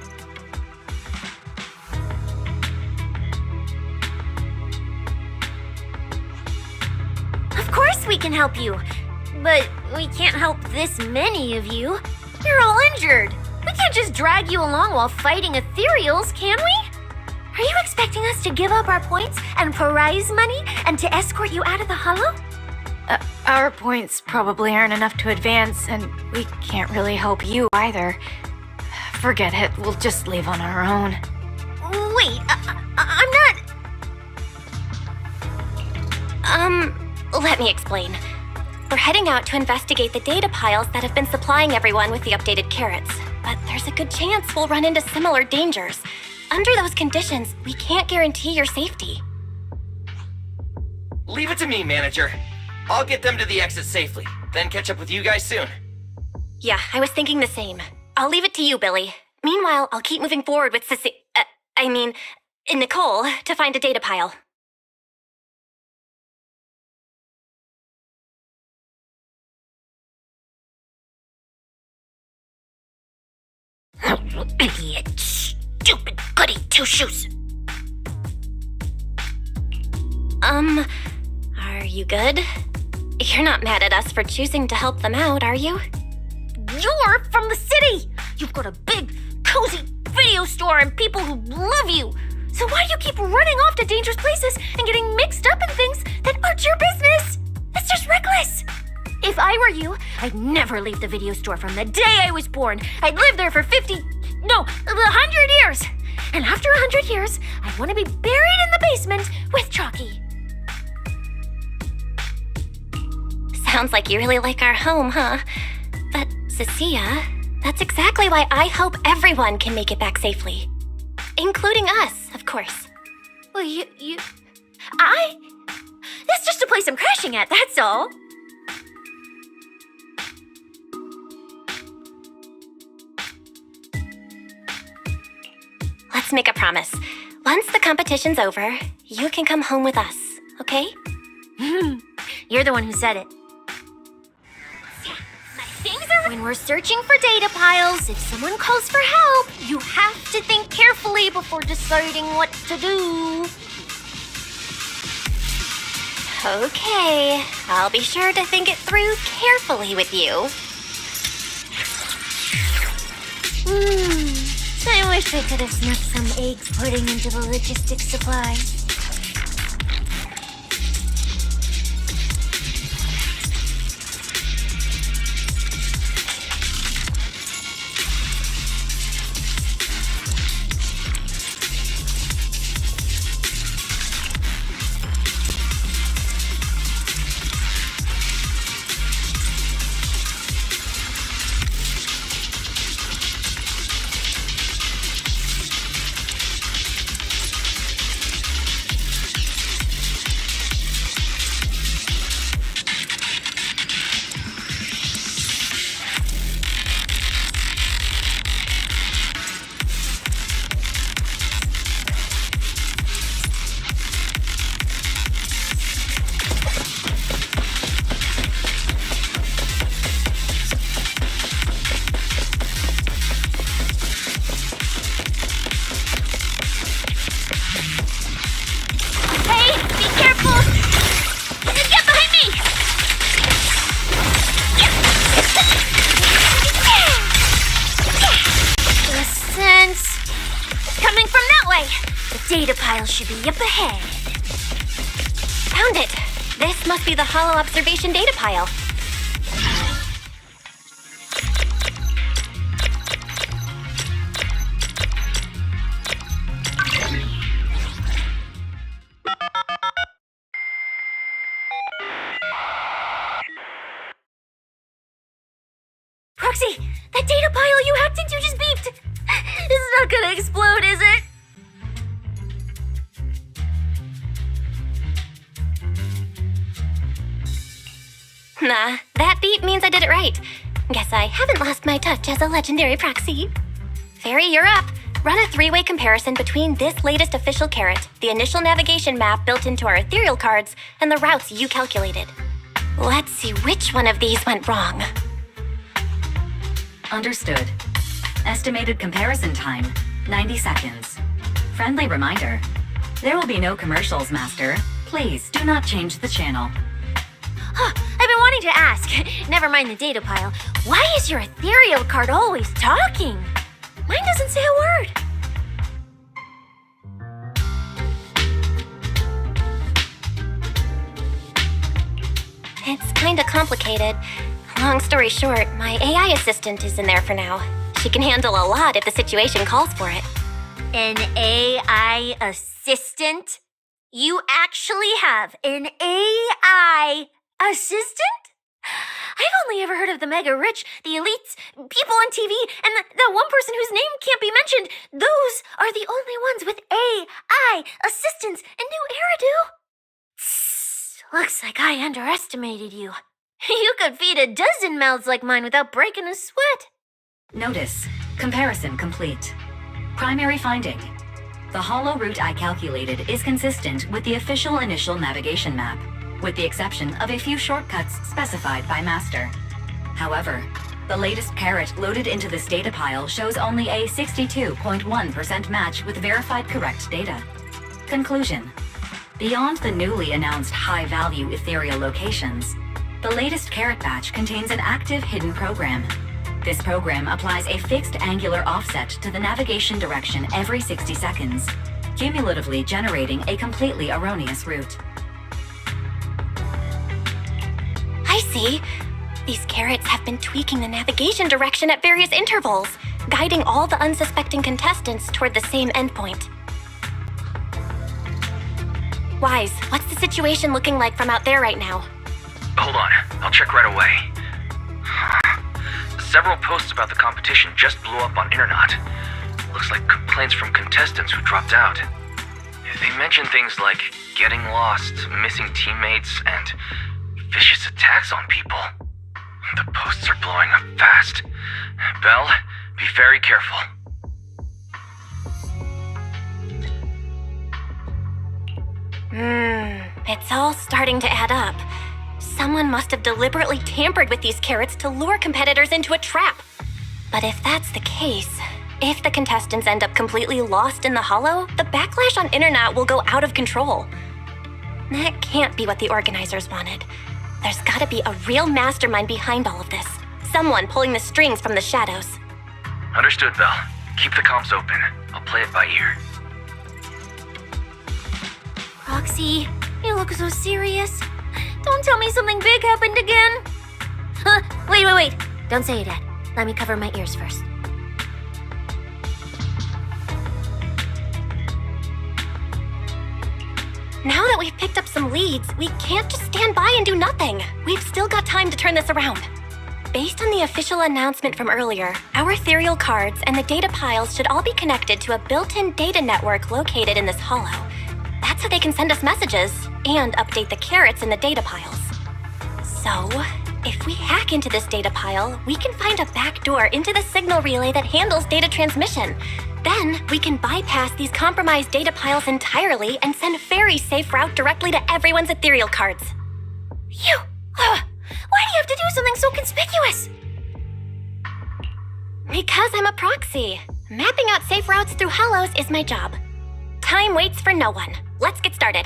Of course we can help you. But we can't help this many of you. You're all injured. We can't just drag you along while fighting ethereals, can we? Are you expecting us to give up our points and prize money and to escort you out of the hollow? Our points probably aren't enough to advance, and we can't really help you either. Forget it, we'll just leave on our own. Wait, I'm not... Let me explain. We're heading out to investigate the data piles that have been supplying everyone with the updated carrots. But there's a good chance we'll run into similar dangers. Under those conditions, we can't guarantee your safety. Leave it to me, Manager. I'll get them to the exit safely, then catch up with you guys soon. Yeah, I was thinking the same. I'll leave it to you, Billy. Meanwhile, I'll keep moving forward with Nicole to find a data pile. shoes. Are you good? You're not mad at us for choosing to help them out, are you? You're from the city! You've got a big, cozy video store and people who love you! So why do you keep running off to dangerous places and getting mixed up in things that aren't your business? That's just reckless! If I were you, I'd never leave the video store from the day I was born. I'd live there for 100 years! And after 100 years, I want to be buried in the basement with Chalky. Sounds like you really like our home, huh? But, Cecilia, that's exactly why I hope everyone can make it back safely. Including us, of course. Well, that's just a place I'm crashing at, that's all. Let's make a promise. Once the competition's over, you can come home with us, okay? You're the one who said it. When we're searching for data piles, if someone calls for help, you have to think carefully before deciding what to do. Okay, I'll be sure to think it through carefully with you. I wish I could have snuck some eggs pudding into the logistics supply. Data pile should be up ahead. Found it! This must be the Holo observation data pile. Proxy, that data pile you hacked into just beeped. It's not gonna explode, is it? Nah, that beep means I did it right. Guess I haven't lost my touch as a legendary proxy. Fairy, you're up. Run a three-way comparison between this latest official carrot, the initial navigation map built into our ethereal cards, and the routes you calculated. Let's see which one of these went wrong. Understood. Estimated comparison time, 90 seconds. Friendly reminder. There will be no commercials, Master. Please do not change the channel. I've been wanting to ask, never mind the data pile, why is your ethereal card always talking? Mine doesn't say a word. It's kinda complicated. Long story short, my AI assistant is in there for now. She can handle a lot if the situation calls for it. An AI assistant? You actually have an AI assistant? I've only ever heard of the mega rich, the elites, people on TV, and the one person whose name can't be mentioned. Those are the only ones with AI assistants and new Eridu. Looks like I underestimated you. You could feed a dozen mouths like mine without breaking a sweat. Notice. Comparison complete. Primary finding. The hollow route I calculated is consistent with the official initial navigation map, with the exception of a few shortcuts specified by Master. However, The latest carrot loaded into this data pile shows only a 62.1% match with verified correct data. Conclusion. Beyond the newly announced high-value ethereal locations, the latest carrot batch contains an active hidden program. This program applies a fixed angular offset to the navigation direction every 60 seconds, cumulatively generating a completely erroneous route. I see. These carrots have been tweaking the navigation direction at various intervals, guiding all the unsuspecting contestants toward the same endpoint. Wise, what's the situation looking like from out there right now? Hold on, I'll check right away. Several posts about the competition just blew up on Internet. Looks like complaints from contestants who dropped out. They mention things like getting lost, missing teammates, and vicious attacks on people. The posts are blowing up fast. Belle, be very careful. It's all starting to add up. Someone must have deliberately tampered with these carrots to lure competitors into a trap. But if that's the case, if the contestants end up completely lost in the hollow, the backlash on Internet will go out of control. That can't be what the organizers wanted. There's gotta be a real mastermind behind all of this. Someone pulling the strings from the shadows. Understood, Belle. Keep the comms open. I'll play it by ear. Roxy, you look so serious. Don't tell me something big happened again. Wait. Don't say it yet. Let me cover my ears first. Now that we've picked up some leads, we can't just stand by and do nothing. We've still got time to turn this around. Based on the official announcement from earlier, our ethereal cards and the data piles should all be connected to a built-in data network located in this hollow. That's how they can send us messages and update the carrots in the data piles. So, if we hack into this data pile, we can find a back door into the signal relay that handles data transmission. Then, we can bypass these compromised data piles entirely and send a very safe route directly to everyone's ethereal cards. Why do you have to do something so conspicuous? Because I'm a proxy. Mapping out safe routes through hollows is my job. Time waits for no one. Let's get started.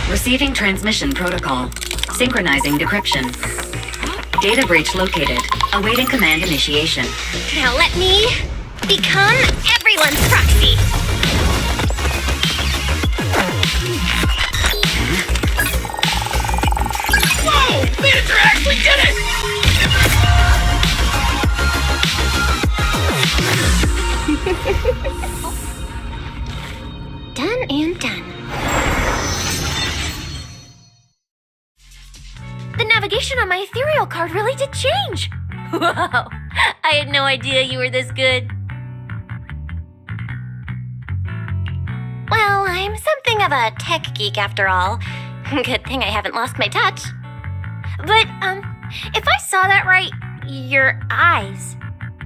Receiving transmission protocol. Synchronizing decryption. Data breach located. Awaiting command initiation. Now let me become everyone's proxy. Whoa! Manager actually did it! Done and done. The navigation on my ethereal card really did change. Wow, I had no idea you were this good. Well, I'm something of a tech geek after all. Good thing I haven't lost my touch. But, if I saw that right, your eyes,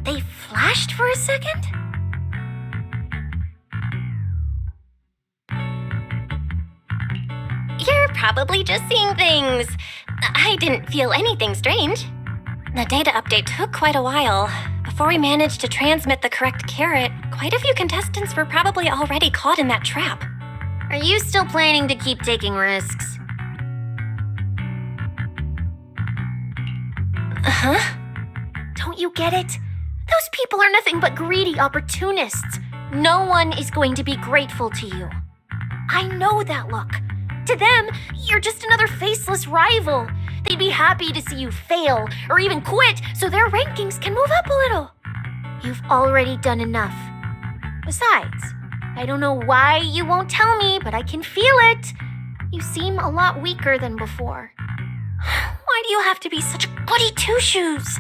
they flashed for a second? You're probably just seeing things. I didn't feel anything strange. The data update took quite a while. Before we managed to transmit the correct carrot, quite a few contestants were probably already caught in that trap. Are you still planning to keep taking risks? Huh? Don't you get it? Those people are nothing but greedy opportunists. No one is going to be grateful to you. I know that look. To them, you're just another faceless rival. They'd be happy to see you fail or even quit so their rankings can move up a little. You've already done enough. Besides, I don't know why you won't tell me, but I can feel it. You seem a lot weaker than before. Why do you have to be such goody two-shoes?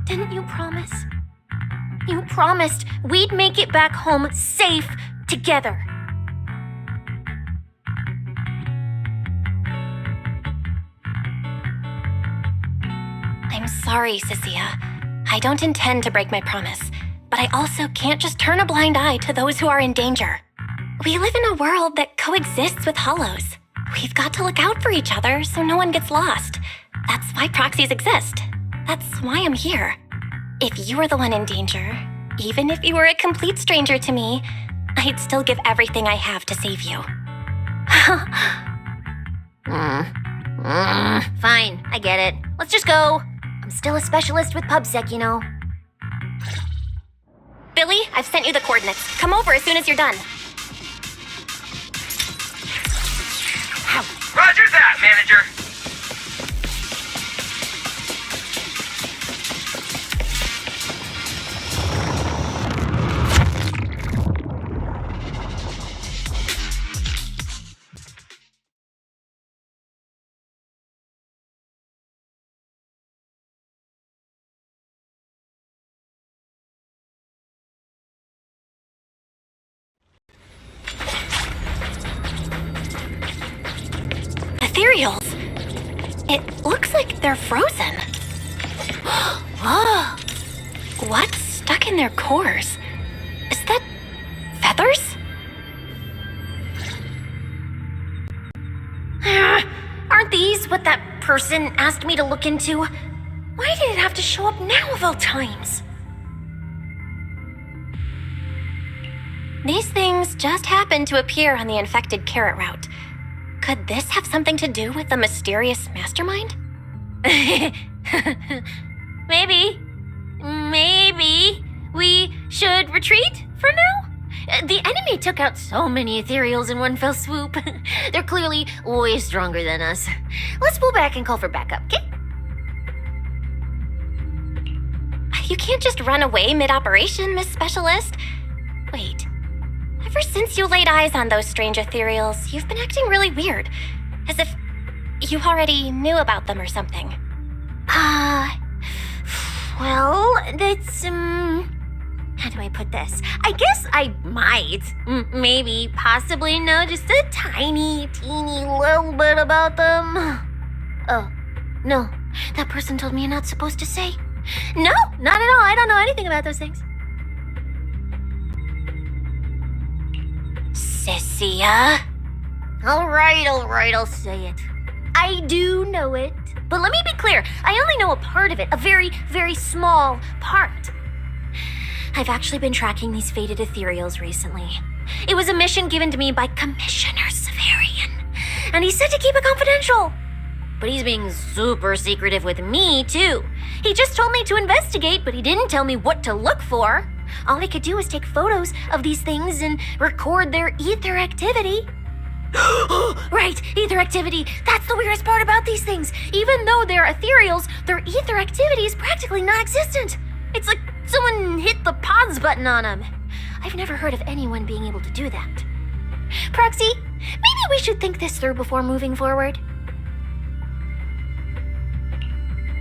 Didn't you promise? You promised we'd make it back home safe together. I'm sorry, Cecilia. I don't intend to break my promise, but I also can't just turn a blind eye to those who are in danger. We live in a world that coexists with hollows. We've got to look out for each other so no one gets lost. That's why proxies exist. That's why I'm here. If you were the one in danger, even if you were a complete stranger to me, I'd still give everything I have to save you. Fine, I get it. Let's just go. I'm still a specialist with PubSec, you know. Billy, I've sent you the coordinates. Come over as soon as you're done. Roger that, manager. Ethereals. It looks like they're frozen. Whoa. What's stuck in their cores? Is that feathers? Aren't these what that person asked me to look into? Why did it have to show up now of all times? These things just happened to appear on the infected carrot route. Could this have something to do with the mysterious mastermind? Maybe we should retreat for now? The enemy took out so many ethereals in one fell swoop. They're clearly way stronger than us. Let's pull back and call for backup, okay? You can't just run away mid-operation, Miss Specialist. Wait. Ever since you laid eyes on those strange ethereals, you've been acting really weird. As if you already knew about them or something. Well, that's, how do I put this? I guess I might, maybe, possibly know just a tiny, teeny little bit about them. Oh, no, that person told me you're not supposed to say. No, not at all. I don't know anything about those things. Sissia? All right, I'll say it. I do know it. But let me be clear, I only know a part of it, a very, very small part. I've actually been tracking these faded ethereals recently. It was a mission given to me by Commissioner Severian, and he said to keep it confidential. But he's being super secretive with me, too. He just told me to investigate, but he didn't tell me what to look for. All he could do was take photos of these things and record their ether activity. Right, ether activity. That's the weirdest part about these things. Even though they're ethereals, their ether activity is practically non-existent. It's like someone hit the pause button on them. I've never heard of anyone being able to do that. Proxy, maybe we should think this through before moving forward.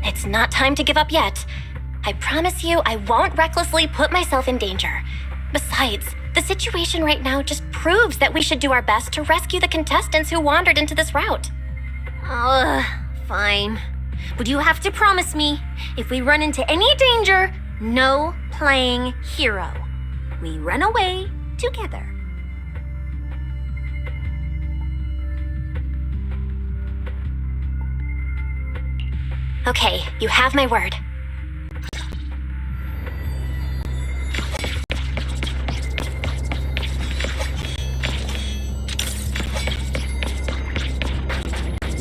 It's not time to give up yet. I promise you I won't recklessly put myself in danger. Besides, the situation right now just proves that we should do our best to rescue the contestants who wandered into this route. Fine. But you have to promise me, if we run into any danger, no playing hero. We run away together. Okay, you have my word.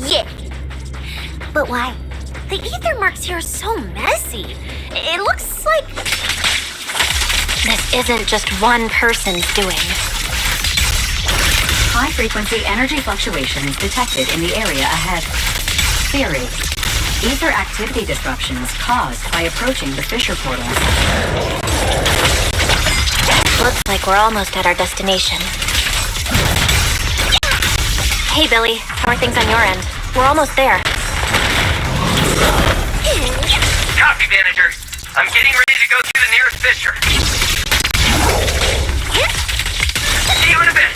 Yeah. But why? The ether marks here are so messy. It looks like... This isn't just one person's doing. High-frequency energy fluctuations detected in the area ahead. Theory: ether activity disruptions caused by approaching the fissure portal. Looks like we're almost at our destination. Hey, Billy. How are things on your end? We're almost there. Copy, manager. I'm getting ready to go through the nearest fissure. See you in a bit.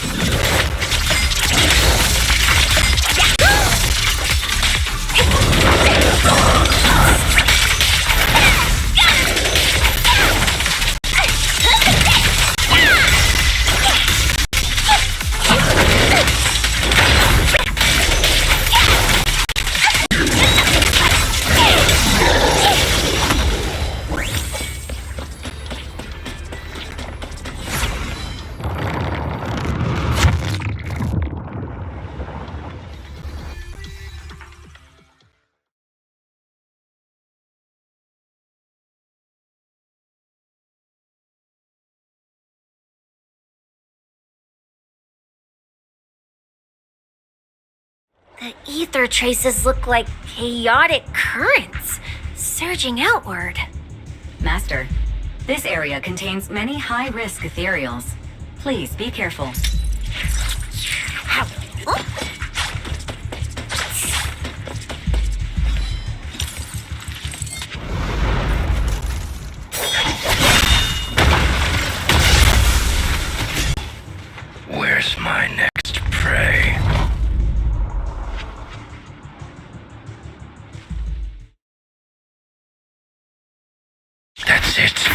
The ether traces look like chaotic currents, surging outward. Master, this area contains many high-risk ethereals. Please be careful. Where's my next prey? That's it.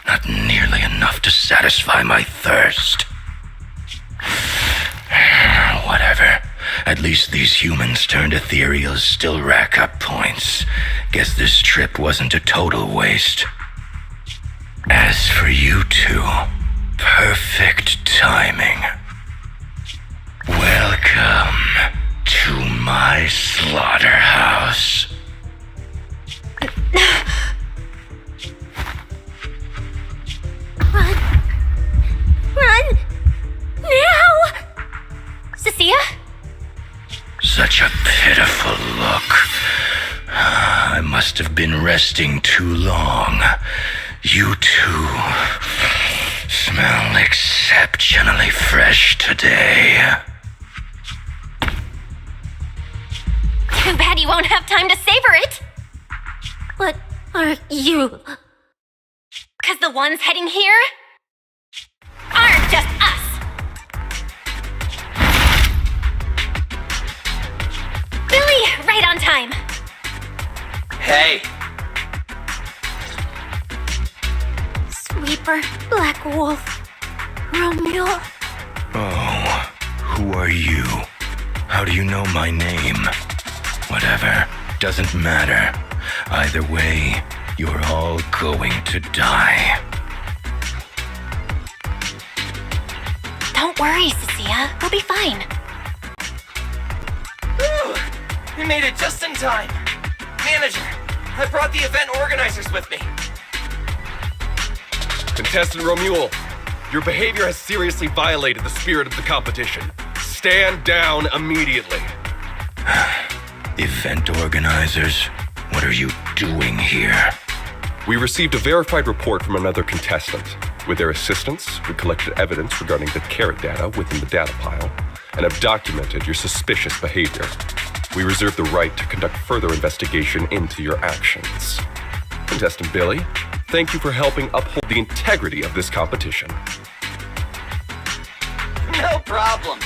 Not nearly enough to satisfy my thirst. Whatever. At least these humans turned ethereals still rack up points. Guess this trip wasn't a total waste. As for you two, perfect timing. Welcome to my slaughterhouse. Run! Now! Cecilia? Such a pitiful look. I must have been resting too long. You two smell exceptionally fresh today. Too bad you won't have time to savor it. What are you? Because the ones heading here aren't just us. Billy, right on time. Hey, Sweeper, Black Wolf, Romeo. Oh, who are you? How do you know my name? Whatever, doesn't matter. Either way, you're all going to die. Don't worry, Cecilia. We'll be fine. whew, we made it just in time. Manager, I brought the event organizers with me. Contestant Romuald, your behavior has seriously violated the spirit of the competition. Stand down immediately. Event organizers, what are you doing here? We received a verified report from another contestant. With their assistance, we collected evidence regarding the carrot data within the data pile and have documented your suspicious behavior. We reserve the right to conduct further investigation into your actions. Contestant Billy, thank you for helping uphold the integrity of this competition. No problem.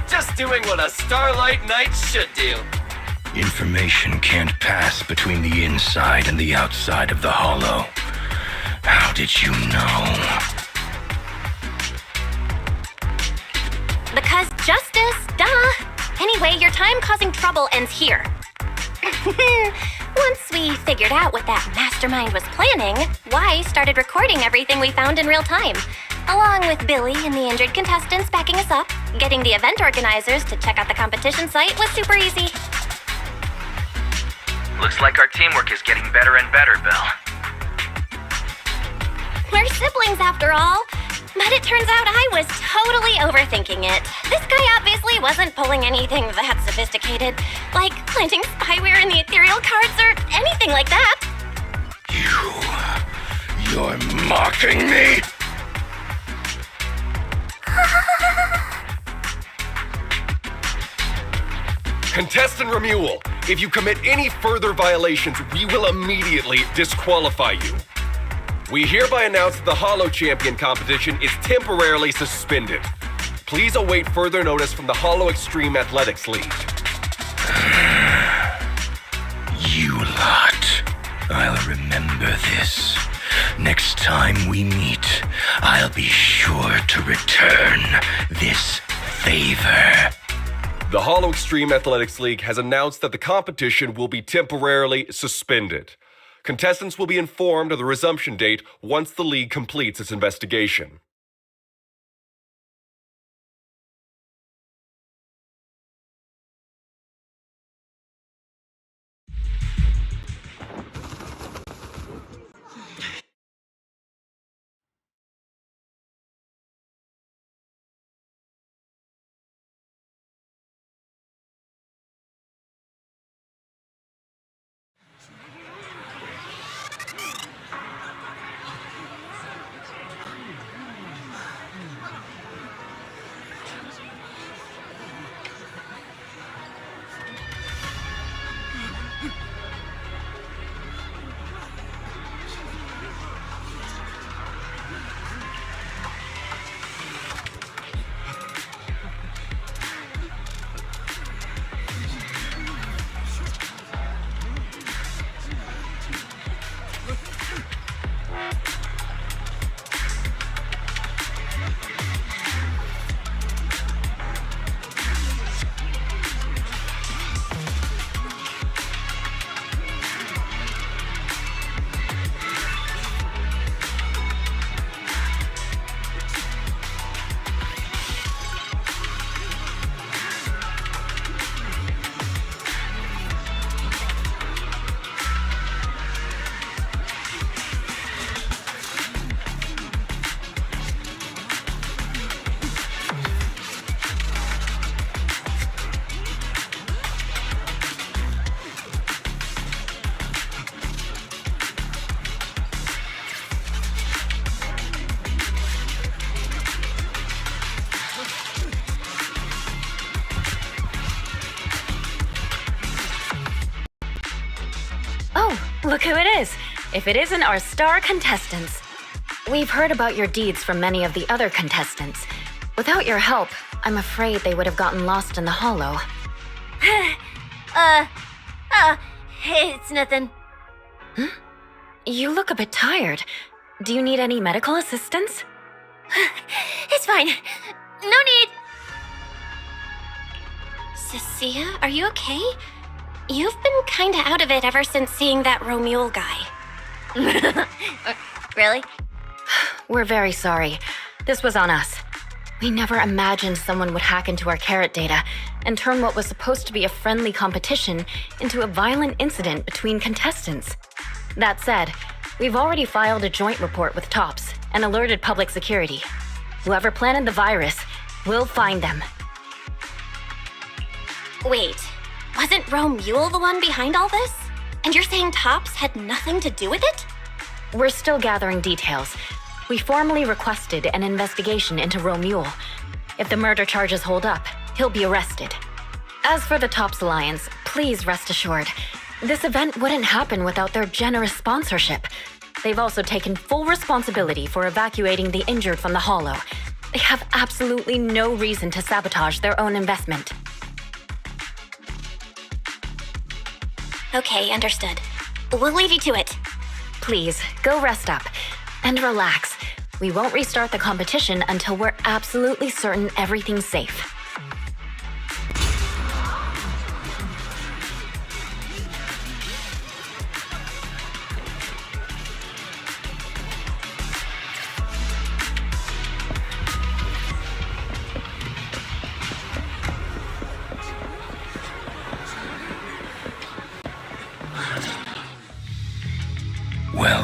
Just doing what a Starlight Knight should do. Information can't pass between the inside and the outside of the hollow. How did you know? Because justice, duh. Anyway, your time causing trouble ends here. Once we figured out what that mastermind was planning, Y started recording everything we found in real time. Along with Billy and the injured contestants backing us up, getting the event organizers to check out the competition site was super easy. Looks like our teamwork is getting better and better, Bill. We're siblings after all. But it turns out I was totally overthinking it. This guy obviously wasn't pulling anything that sophisticated, like planting spyware in the ethereal cards or anything like that. You're mocking me? Contestant Romuald, if you commit any further violations, we will immediately disqualify you. We hereby announce that the Hollow Champion competition is temporarily suspended. Please await further notice from the Hollow Extreme Athletics League. You lot. I'll remember this. Next time we meet, I'll be sure to return this favor. The Hollow Extreme Athletics League has announced that the competition will be temporarily suspended. Contestants will be informed of the resumption date once the league completes its investigation. Look who it is. If it isn't our star contestants. We've heard about your deeds from many of the other contestants. Without your help, I'm afraid they would have gotten lost in the hollow. It's nothing. You look a bit tired. Do you need any medical assistance? It's fine. No need. Cecilia, are you okay? You've been kinda out of it ever since seeing that Romule guy. Really? We're very sorry. This was on us. We never imagined someone would hack into our carrot data and turn what was supposed to be a friendly competition into a violent incident between contestants. That said, we've already filed a joint report with TOPS and alerted public security. Whoever planted the virus, we'll find them. Wait, wasn't Romule the one behind all this? And you're saying TOPS had nothing to do with it? We're still gathering details. We formally requested an investigation into Romule. If the murder charges hold up, he'll be arrested. As for the TOPS Alliance, please rest assured, this event wouldn't happen without their generous sponsorship. They've also taken full responsibility for evacuating the injured from the hollow. They have absolutely no reason to sabotage their own investment. Okay, understood. We'll leave you to it. Please, go rest up. And relax. We won't restart the competition until we're absolutely certain everything's safe.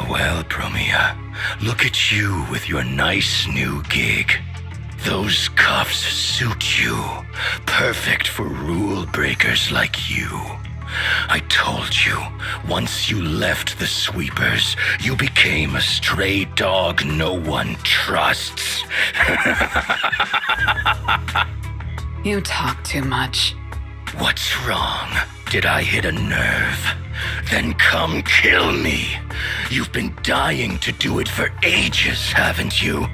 Well, Promia. Look at you with your nice new gig. Those cuffs suit you. Perfect for rule breakers like you. I told you, once you left the sweepers, you became a stray dog no one trusts. You talk too much. What's wrong? Did I hit a nerve? Then come kill me. You've been dying to do it for ages, haven't you?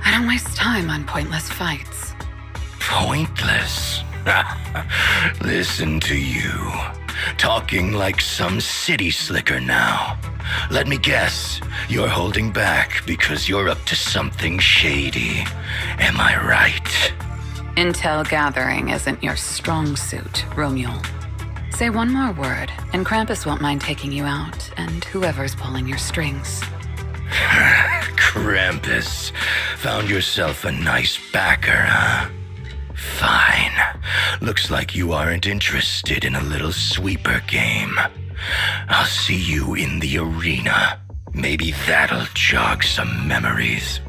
I don't waste time on pointless fights. Pointless? Listen to you. Talking like some city slicker now. Let me guess, you're holding back because you're up to something shady. Am I right? Intel gathering isn't your strong suit, Romule. Say one more word, and Krampus won't mind taking you out, and whoever's pulling your strings. Krampus. Found yourself a nice backer, huh? Fine. Looks like you aren't interested in a little sweeper game. I'll see you in the arena. Maybe that'll jog some memories.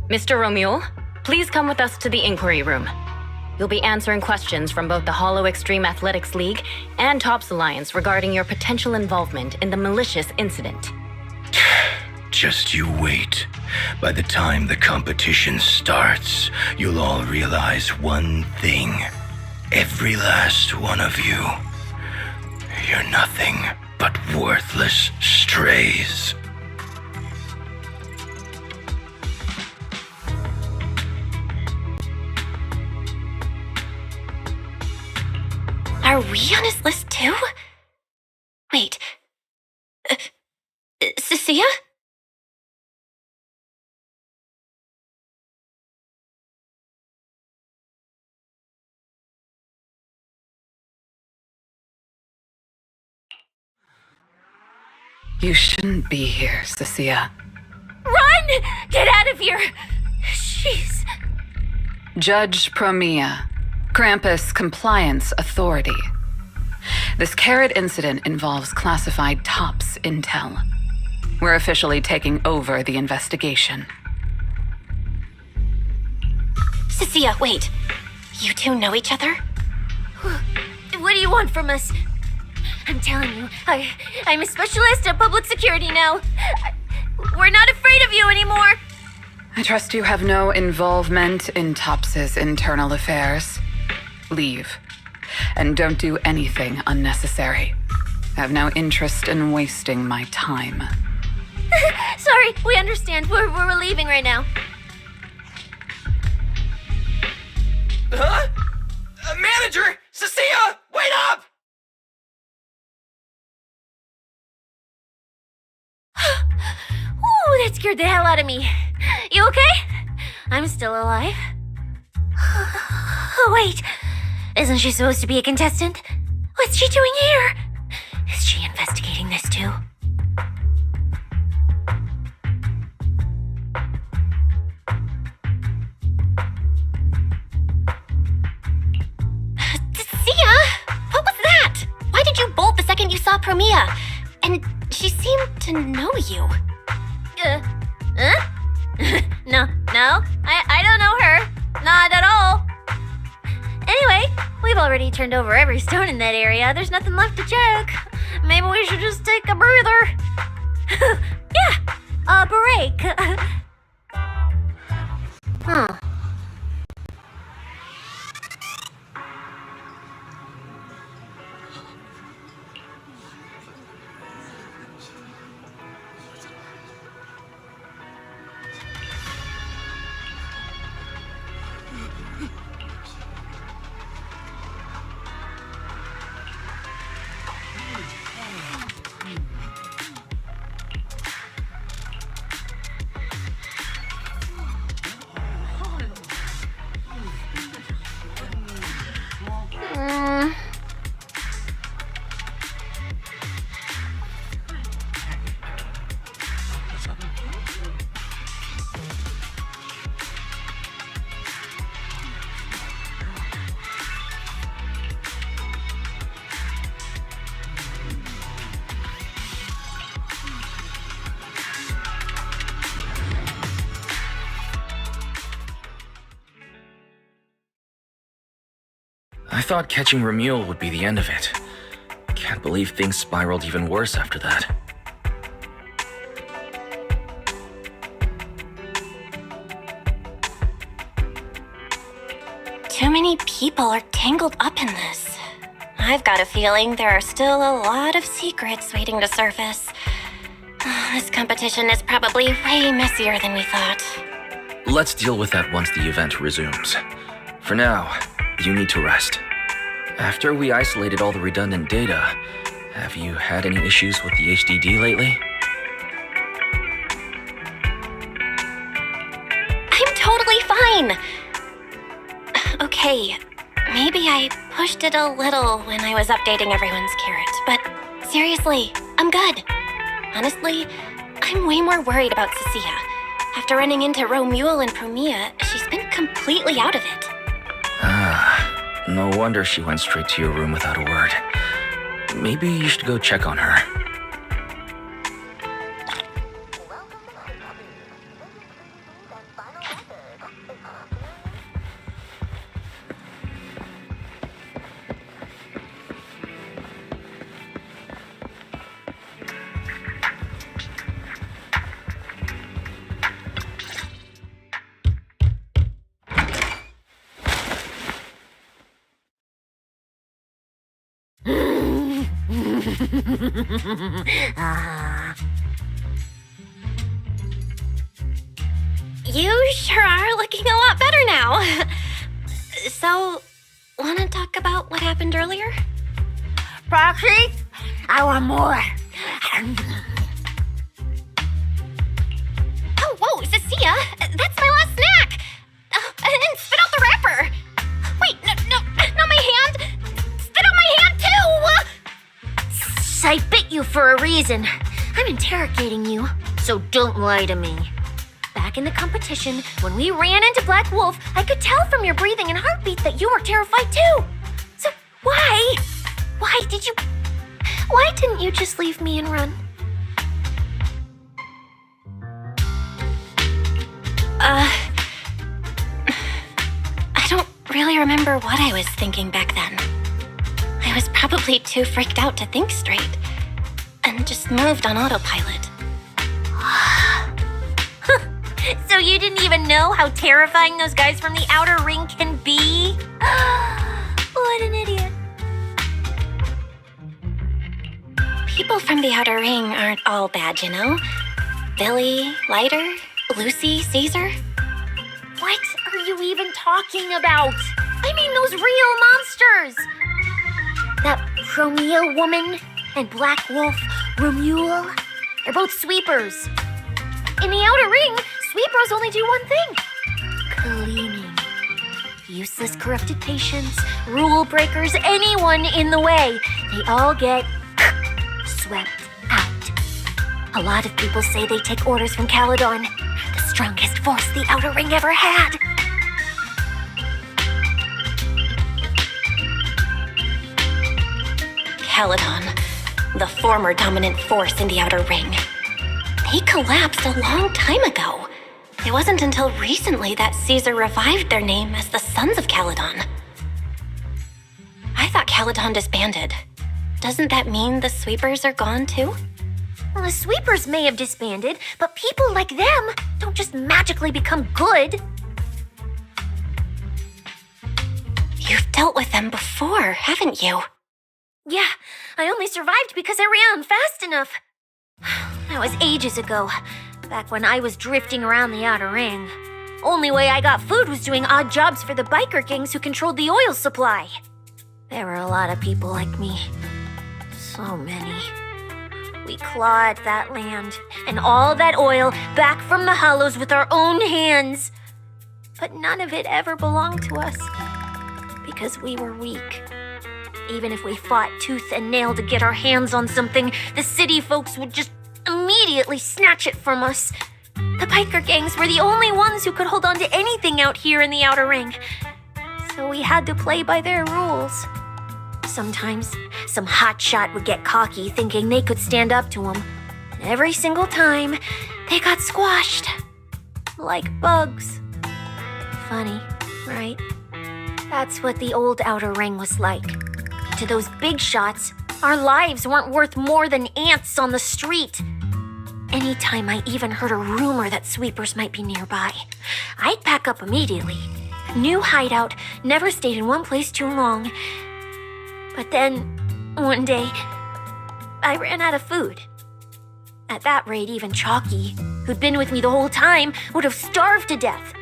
Mr. Romule, please come with us to the inquiry room. You'll be answering questions from both the Hollow Extreme Athletics League and TOPS Alliance regarding your potential involvement in the malicious incident. Just you wait. By the time the competition starts, you'll all realize one thing. Every last one of you. You're nothing but worthless strays. Are we on his list too? Wait. Cecilia? You shouldn't be here, Cecilia. Run! Get out of here! Jeez. Judge Promia, Krampus Compliance Authority. This carrot incident involves classified TOPS intel. We're officially taking over the investigation. Cecilia, wait. You two know each other? What do you want from us? I'm telling you, I'm a specialist at public security now. We're not afraid of you anymore. I trust you have no involvement in TOPS's internal affairs. Leave. And don't do anything unnecessary. I have no interest in wasting my time. Sorry, we understand. We're leaving right now. Huh? Manager! Cecilia! Wait up! Ooh, that scared the hell out of me. You okay? I'm still alive. Oh, wait. Isn't she supposed to be a contestant? What's she doing here? Is she investigating this too? Sia? What was that? Why did you bolt the second you saw Promia? And she seemed to know you. No, I don't know her. Not at all. Anyway, we've already turned over every stone in that area. There's nothing left to check. Maybe we should just take a breather. Yeah, a break. Huh. I thought catching Ramule would be the end of it. Can't believe things spiraled even worse after that. Too many people are tangled up in this. I've got a feeling there are still a lot of secrets waiting to surface. This competition is probably way messier than we thought. Let's deal with that once the event resumes. For now, you need to rest. After we isolated all the redundant data, have you had any issues with the HDD lately? I'm totally fine! Okay, maybe I pushed it a little when I was updating everyone's carrot, but seriously, I'm good. Honestly, I'm way more worried about Cecilia. After running into Romule and Promia, she's been completely out of it. No wonder she went straight to your room without a word. Maybe you should go check on her. You sure are looking a lot better now. So, wanna talk about what happened earlier? Proxy, I want more. Oh, whoa, Cecilia, that's my last snack. And spit out the wrapper. Wait, no, not my hand. Spit out my hand too. I bit you for a reason. I'm interrogating you, so don't lie to me. Back in the competition, when we ran into Black Wolf, I could tell from your breathing and heartbeat that you were terrified too. So why didn't you just leave me and run? I don't really remember what I was thinking back then. I was probably too freaked out to think straight, and just moved on autopilot. So you didn't even know how terrifying those guys from the outer ring can be? What an idiot. the Outer Ring aren't all bad, you know? Billy, Lighter, Lucy, Caesar. What are you even talking about? I mean those real monsters! That Promia woman and Black Wolf Romuel, they're both sweepers. In the Outer Ring, sweepers only do one thing. Cleaning. Useless corrupted patients, rule breakers, anyone in the way. They all get swept out. A lot of people say they take orders from Caledon, the strongest force the Outer Ring ever had. Caledon, the former dominant force in the Outer Ring. They collapsed a long time ago. It wasn't until recently that Caesar revived their name as the Sons of Caledon. I thought Caledon disbanded. Doesn't that mean the sweepers are gone too? Well, the sweepers may have disbanded, but people like them don't just magically become good. You've dealt with them before, haven't you? Yeah, I only survived because I ran fast enough. That was ages ago, back when I was drifting around the Outer Ring. Only way I got food was doing odd jobs for the biker gangs who controlled the oil supply. There were a lot of people like me. So many. We clawed that land and all that oil back from the hollows with our own hands. But none of it ever belonged to us, because we were weak. Even if we fought tooth and nail to get our hands on something, the city folks would just immediately snatch it from us. The biker gangs were the only ones who could hold on to anything out here in the Outer Ring. So we had to play by their rules. Sometimes, some hotshot would get cocky thinking they could stand up to them. And every single time, they got squashed. Like bugs. Funny, right? That's what the old Outer Ring was like. To those big shots, our lives weren't worth more than ants on the street. Anytime I even heard a rumor that sweepers might be nearby, I'd pack up immediately. New hideout, never stayed in one place too long. But then, one day, I ran out of food. At that rate, even Chalky, who'd been with me the whole time, would have starved to death.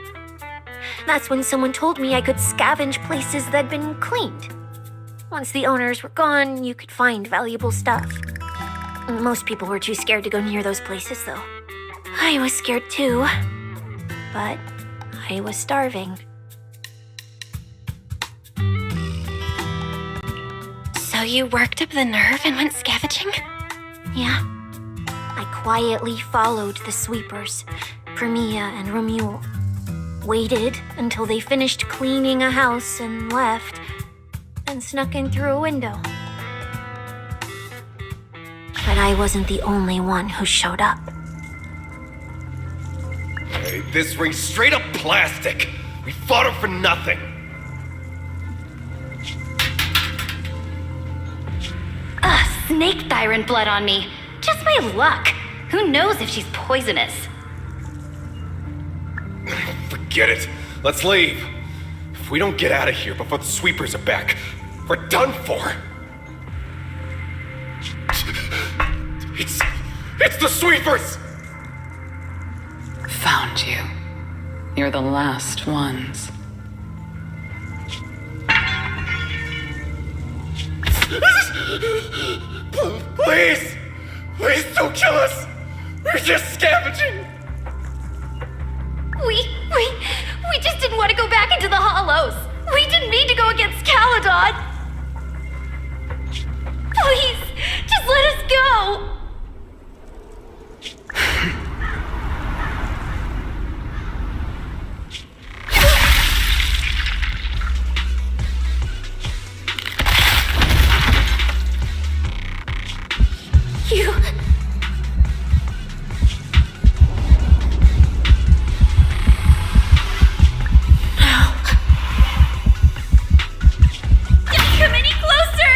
That's when someone told me I could scavenge places that'd been cleaned. Once the owners were gone, you could find valuable stuff. Most people were too scared to go near those places, though. I was scared too, but I was starving. So you worked up the nerve and went scavenging? Yeah. I quietly followed the sweepers, Premia and Romuel. Waited until they finished cleaning a house and left, then snuck in through a window. But I wasn't the only one who showed up. Hey, this ring's straight up plastic. We fought her for nothing. Snake thyron blood on me. Just my luck. Who knows if she's poisonous? Forget it. Let's leave. If we don't get out of here before the sweepers are back, we're done for. It's the sweepers! Found you. You're the last ones. Please! Please don't kill us! We're just scavenging! We just didn't want to go back into the hollows. We didn't mean to go against Caledon. Please, just let us go. You... Come any closer!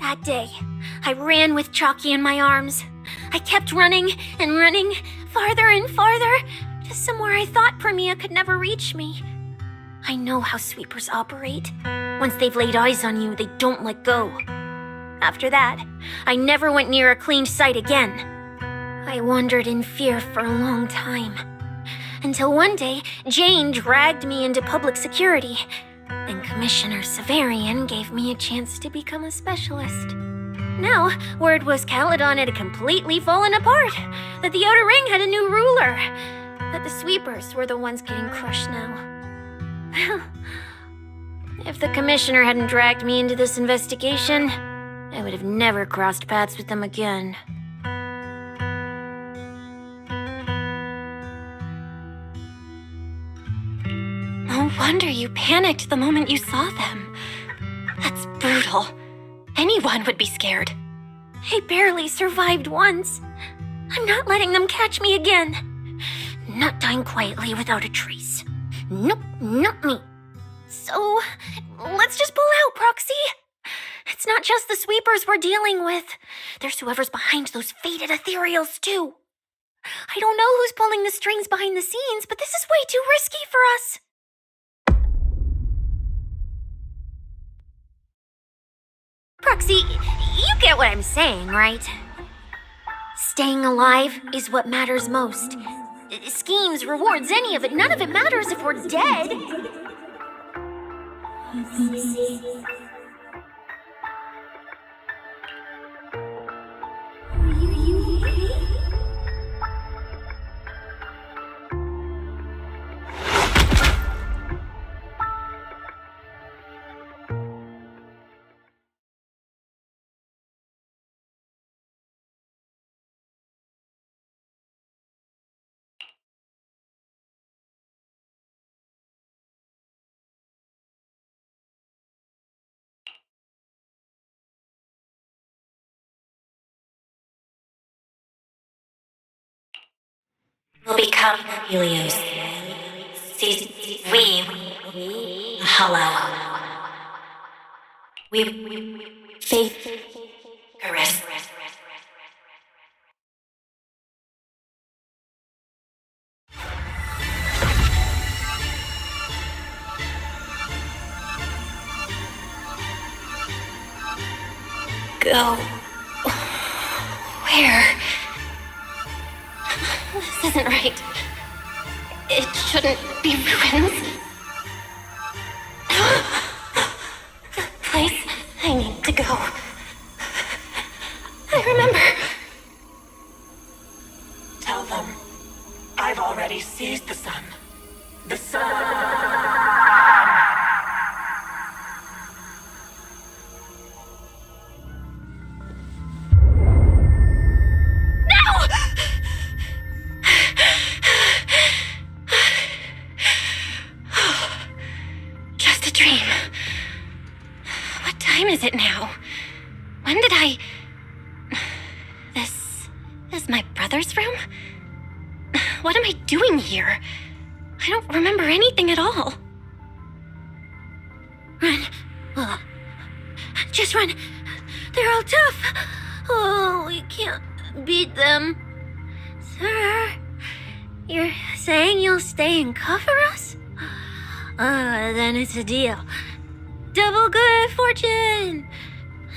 That day, I ran with Chalky in my arms. I kept running and running, farther and farther, somewhere I thought Premia could never reach me. I know how sweepers operate. Once they've laid eyes on you, they don't let go. After that, I never went near a cleaned site again. I wandered in fear for a long time. Until one day, Jane dragged me into public security, and Commissioner Severian gave me a chance to become a specialist. Now, word was Caledon had completely fallen apart, that the Outer Ring had a new ruler, that the sweepers were the ones getting crushed now. Well, if the Commissioner hadn't dragged me into this investigation, I would have never crossed paths with them again. No wonder you panicked the moment you saw them. That's brutal. Anyone would be scared. I barely survived once. I'm not letting them catch me again. Not dying quietly without a trace. Nope, not me. So, let's just pull out, Proxy. It's not just the sweepers we're dealing with. There's whoever's behind those faded ethereals, too. I don't know who's pulling the strings behind the scenes, but this is way too risky for us. Proxy, you get what I'm saying, right? Staying alive is what matters most. Schemes, rewards, any of it, none of it matters if we're dead. Will become Helios. We hollow. We faith caress. Go. Where? This isn't right. It shouldn't be ruins. The place I need to go. I remember. Tell them I've already seized the sun. The sun! Is it now? When did I... This is my brother's room? What am I doing here? I don't remember anything at all. Run. Just run. They're all tough. Oh, we can't beat them. Sir, you're saying you'll stay and cover us? Then it's a deal. Double good fortune!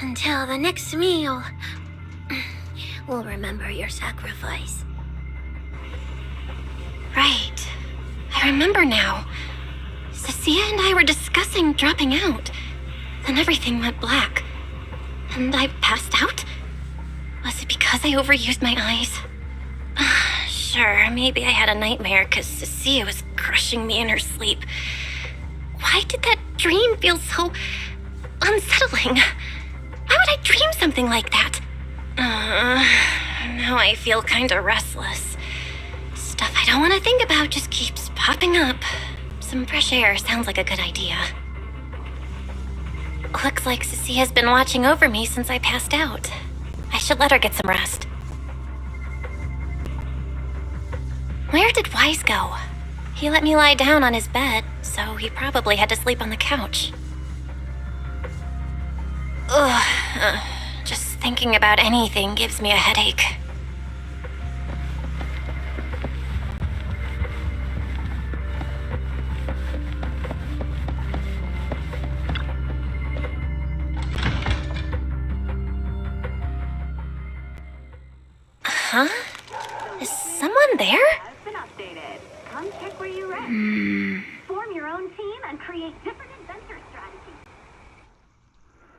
Until the next meal. We'll remember your sacrifice. Right. I remember now. Cecilia and I were discussing dropping out. Then everything went black. And I passed out? Was it because I overused my eyes? Sure, maybe I had a nightmare because Cecilia was crushing me in her sleep. Why did that dream feel so unsettling? Why would I dream something like that? Now I feel kinda restless. Stuff I don't want to think about just keeps popping up. Some fresh air sounds like a good idea. Looks like Ceci has been watching over me since I passed out. I should let her get some rest. Where did Wise go? He let me lie down on his bed, so he probably had to sleep on the couch. Ugh, just thinking about anything gives me a headache. Huh? Is someone there? Has been updated. Come check where you rest. Form your own team and create different adventure strategies.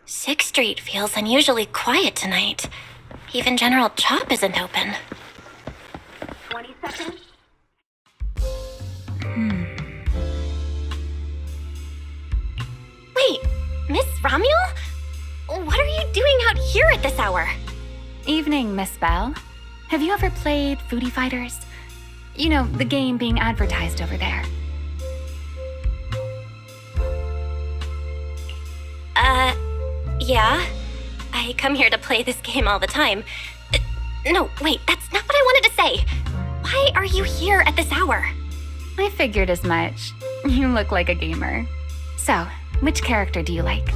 6th Street feels unusually quiet tonight. Even General Chop isn't open. 20 seconds. Wait, Miss Romuel? What are you doing out here at this hour? Evening, Miss Bell. Have you ever played Foodie Fighters? You know, the game being advertised over there. Yeah. I come here to play this game all the time. No, wait, that's not what I wanted to say. Why are you here at this hour? I figured as much. You look like a gamer. So, which character do you like?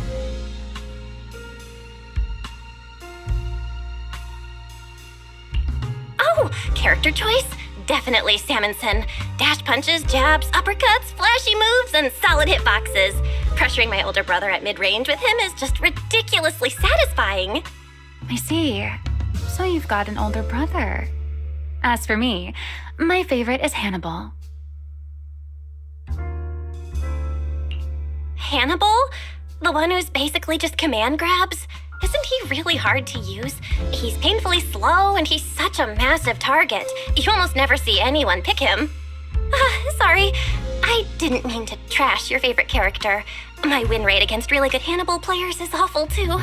Oh, character choice? Definitely Salmonson. Dash punches, jabs, uppercuts, flashy moves, and solid hitboxes. Pressuring my older brother at mid-range with him is just ridiculously satisfying. I see. So you've got an older brother. As for me, my favorite is Hannibal. Hannibal? The one who's basically just command grabs? Isn't he really hard to use? He's painfully slow and he's such a massive target. You almost never see anyone pick him. Sorry, I didn't mean to trash your favorite character. My win rate against really good Hannibal players is awful too.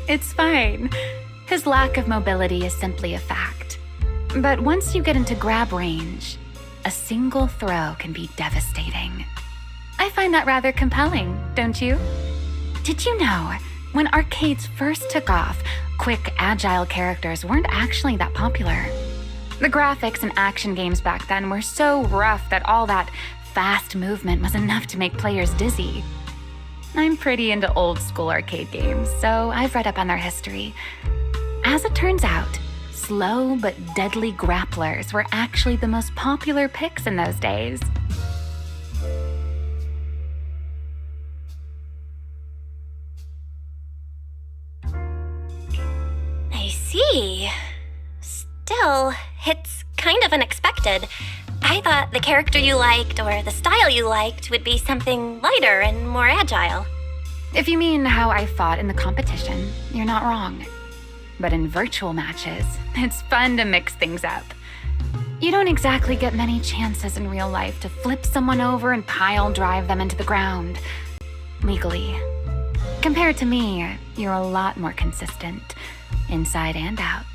It's fine. His lack of mobility is simply a fact. But once you get into grab range, a single throw can be devastating. I find that rather compelling, don't you? Did you know, when arcades first took off, quick, agile characters weren't actually that popular? The graphics in action games back then were so rough that all that fast movement was enough to make players dizzy. I'm pretty into old school arcade games, so I've read up on their history. As it turns out, slow but deadly grapplers were actually the most popular picks in those days. I see. Still, it's kind of unexpected. I thought the character you liked or the style you liked would be something lighter and more agile. If you mean how I fought in the competition, you're not wrong. But in virtual matches, it's fun to mix things up. You don't exactly get many chances in real life to flip someone over and pile drive them into the ground. Legally. Compared to me, you're a lot more consistent, inside and out.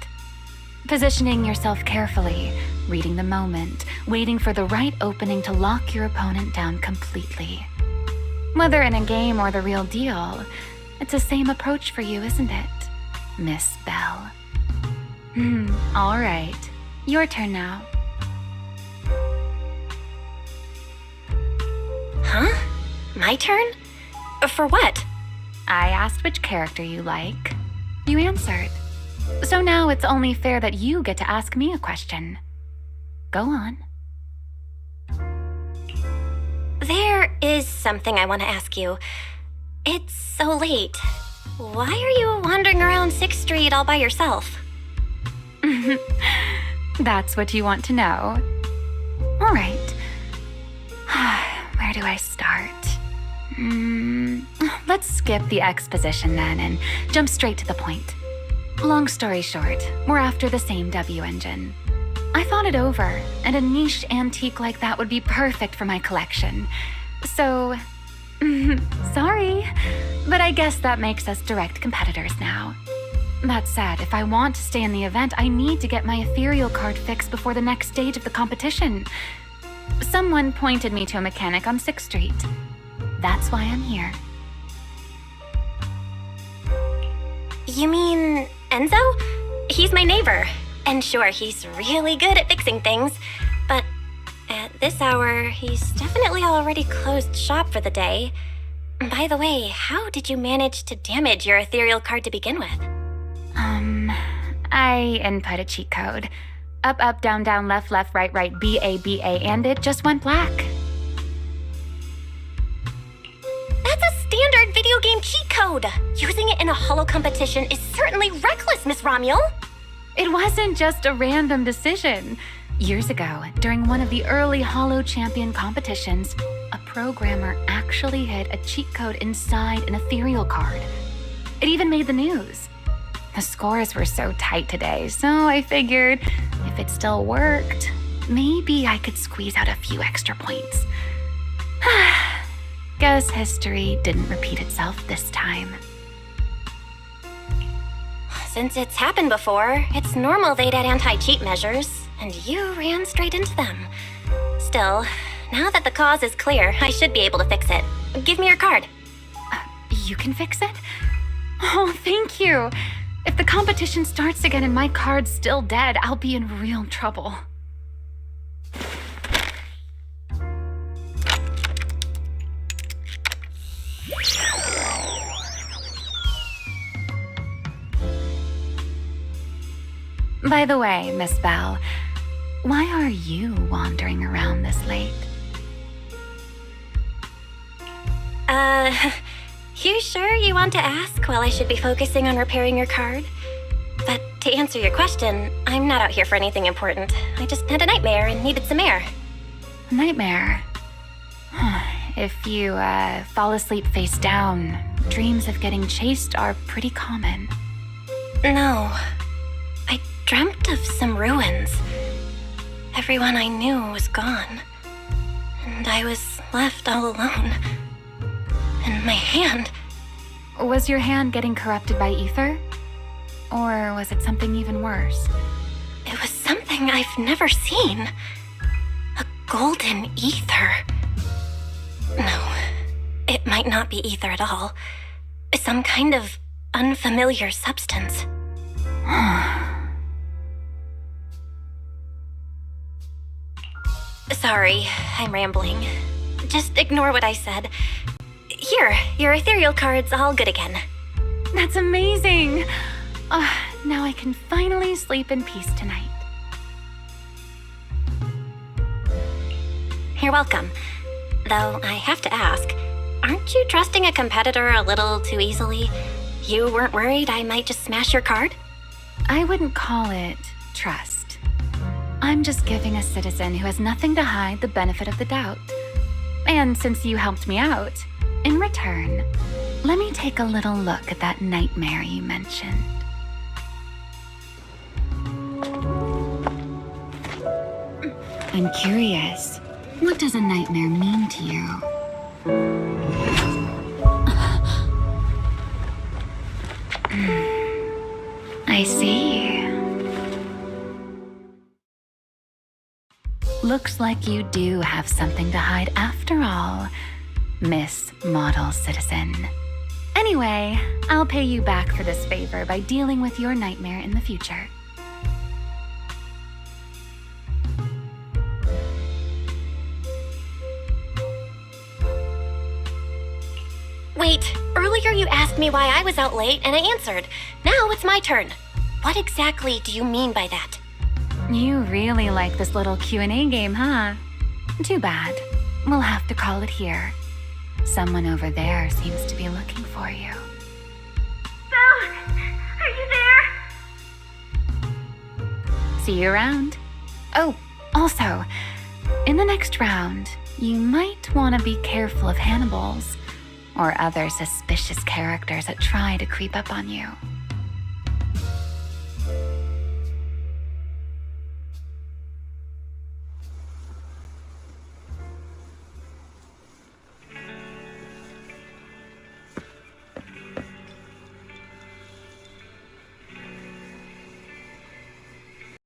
Positioning yourself carefully, reading the moment, waiting for the right opening to lock your opponent down completely. Whether in a game or the real deal, it's the same approach for you, isn't it, Miss Bell? All right. Your turn now. Huh? My turn? For what? I asked which character you like. You answered. So now it's only fair that you get to ask me a question. Go on. There is something I want to ask you. It's so late. Why are you wandering around 6th Street all by yourself? That's what you want to know. All right. Where do I start? Let's skip the exposition then and jump straight to the point. Long story short, we're after the same W engine. I thought it over, and a niche antique like that would be perfect for my collection. So, sorry, but I guess that makes us direct competitors now. That said, if I want to stay in the event, I need to get my ethereal card fixed before the next stage of the competition. Someone pointed me to a mechanic on 6th Street. That's why I'm here. You mean Enzo? He's my neighbor. And sure, he's really good at fixing things. But at this hour, he's definitely already closed shop for the day. By the way, how did you manage to damage your ethereal card to begin with? I input a cheat code. Up, up, down, down, left, left, right, right, B-A, B-A, and it just went black. That's a standard video game cheat code. Using it in a holo competition is certainly reckless, Miss Romuel. It wasn't just a random decision. Years ago, during one of the early Holo Champion competitions, a programmer actually hid a cheat code inside an ethereal card. It even made the news. The scores were so tight today, so I figured if it still worked, maybe I could squeeze out a few extra points. Guess history didn't repeat itself this time. Since it's happened before, it's normal they'd add anti-cheat measures, and you ran straight into them. Still, now that the cause is clear, I should be able to fix it. Give me your card. You can fix it? Oh, thank you. If the competition starts again and my card's still dead, I'll be in real trouble. By the way, Miss Bell, why are you wandering around this late? You sure you want to ask while I should be focusing on repairing your card? But to answer your question, I'm not out here for anything important. I just had a nightmare and needed some air. Nightmare? If you fall asleep face down, dreams of getting chased are pretty common. No. I dreamt of some ruins. Everyone I knew was gone. And I was left all alone. And my hand... Was your hand getting corrupted by ether? Or was it something even worse? It was something I've never seen. A golden ether. No, it might not be ether at all. Some kind of unfamiliar substance. Sorry, I'm rambling. Just ignore what I said. Here, your ethereal card's all good again. That's amazing! Now I can finally sleep in peace tonight. You're welcome. Though I have to ask, aren't you trusting a competitor a little too easily? You weren't worried I might just smash your card? I wouldn't call it trust. I'm just giving a citizen who has nothing to hide the benefit of the doubt. And since you helped me out, in return, let me take a little look at that nightmare you mentioned. I'm curious, what does a nightmare mean to you? I see. Looks like you do have something to hide after all, Miss Model Citizen. Anyway, I'll pay you back for this favor by dealing with your nightmare in the future. Wait, earlier you asked me why I was out late and I answered. Now it's my turn. What exactly do you mean by that? You really like this little Q&A game, huh? Too bad. We'll have to call it here. Someone over there seems to be looking for you. Belle, are you there? See you around. Oh, also, in the next round, you might want to be careful of Hannibals or other suspicious characters that try to creep up on you.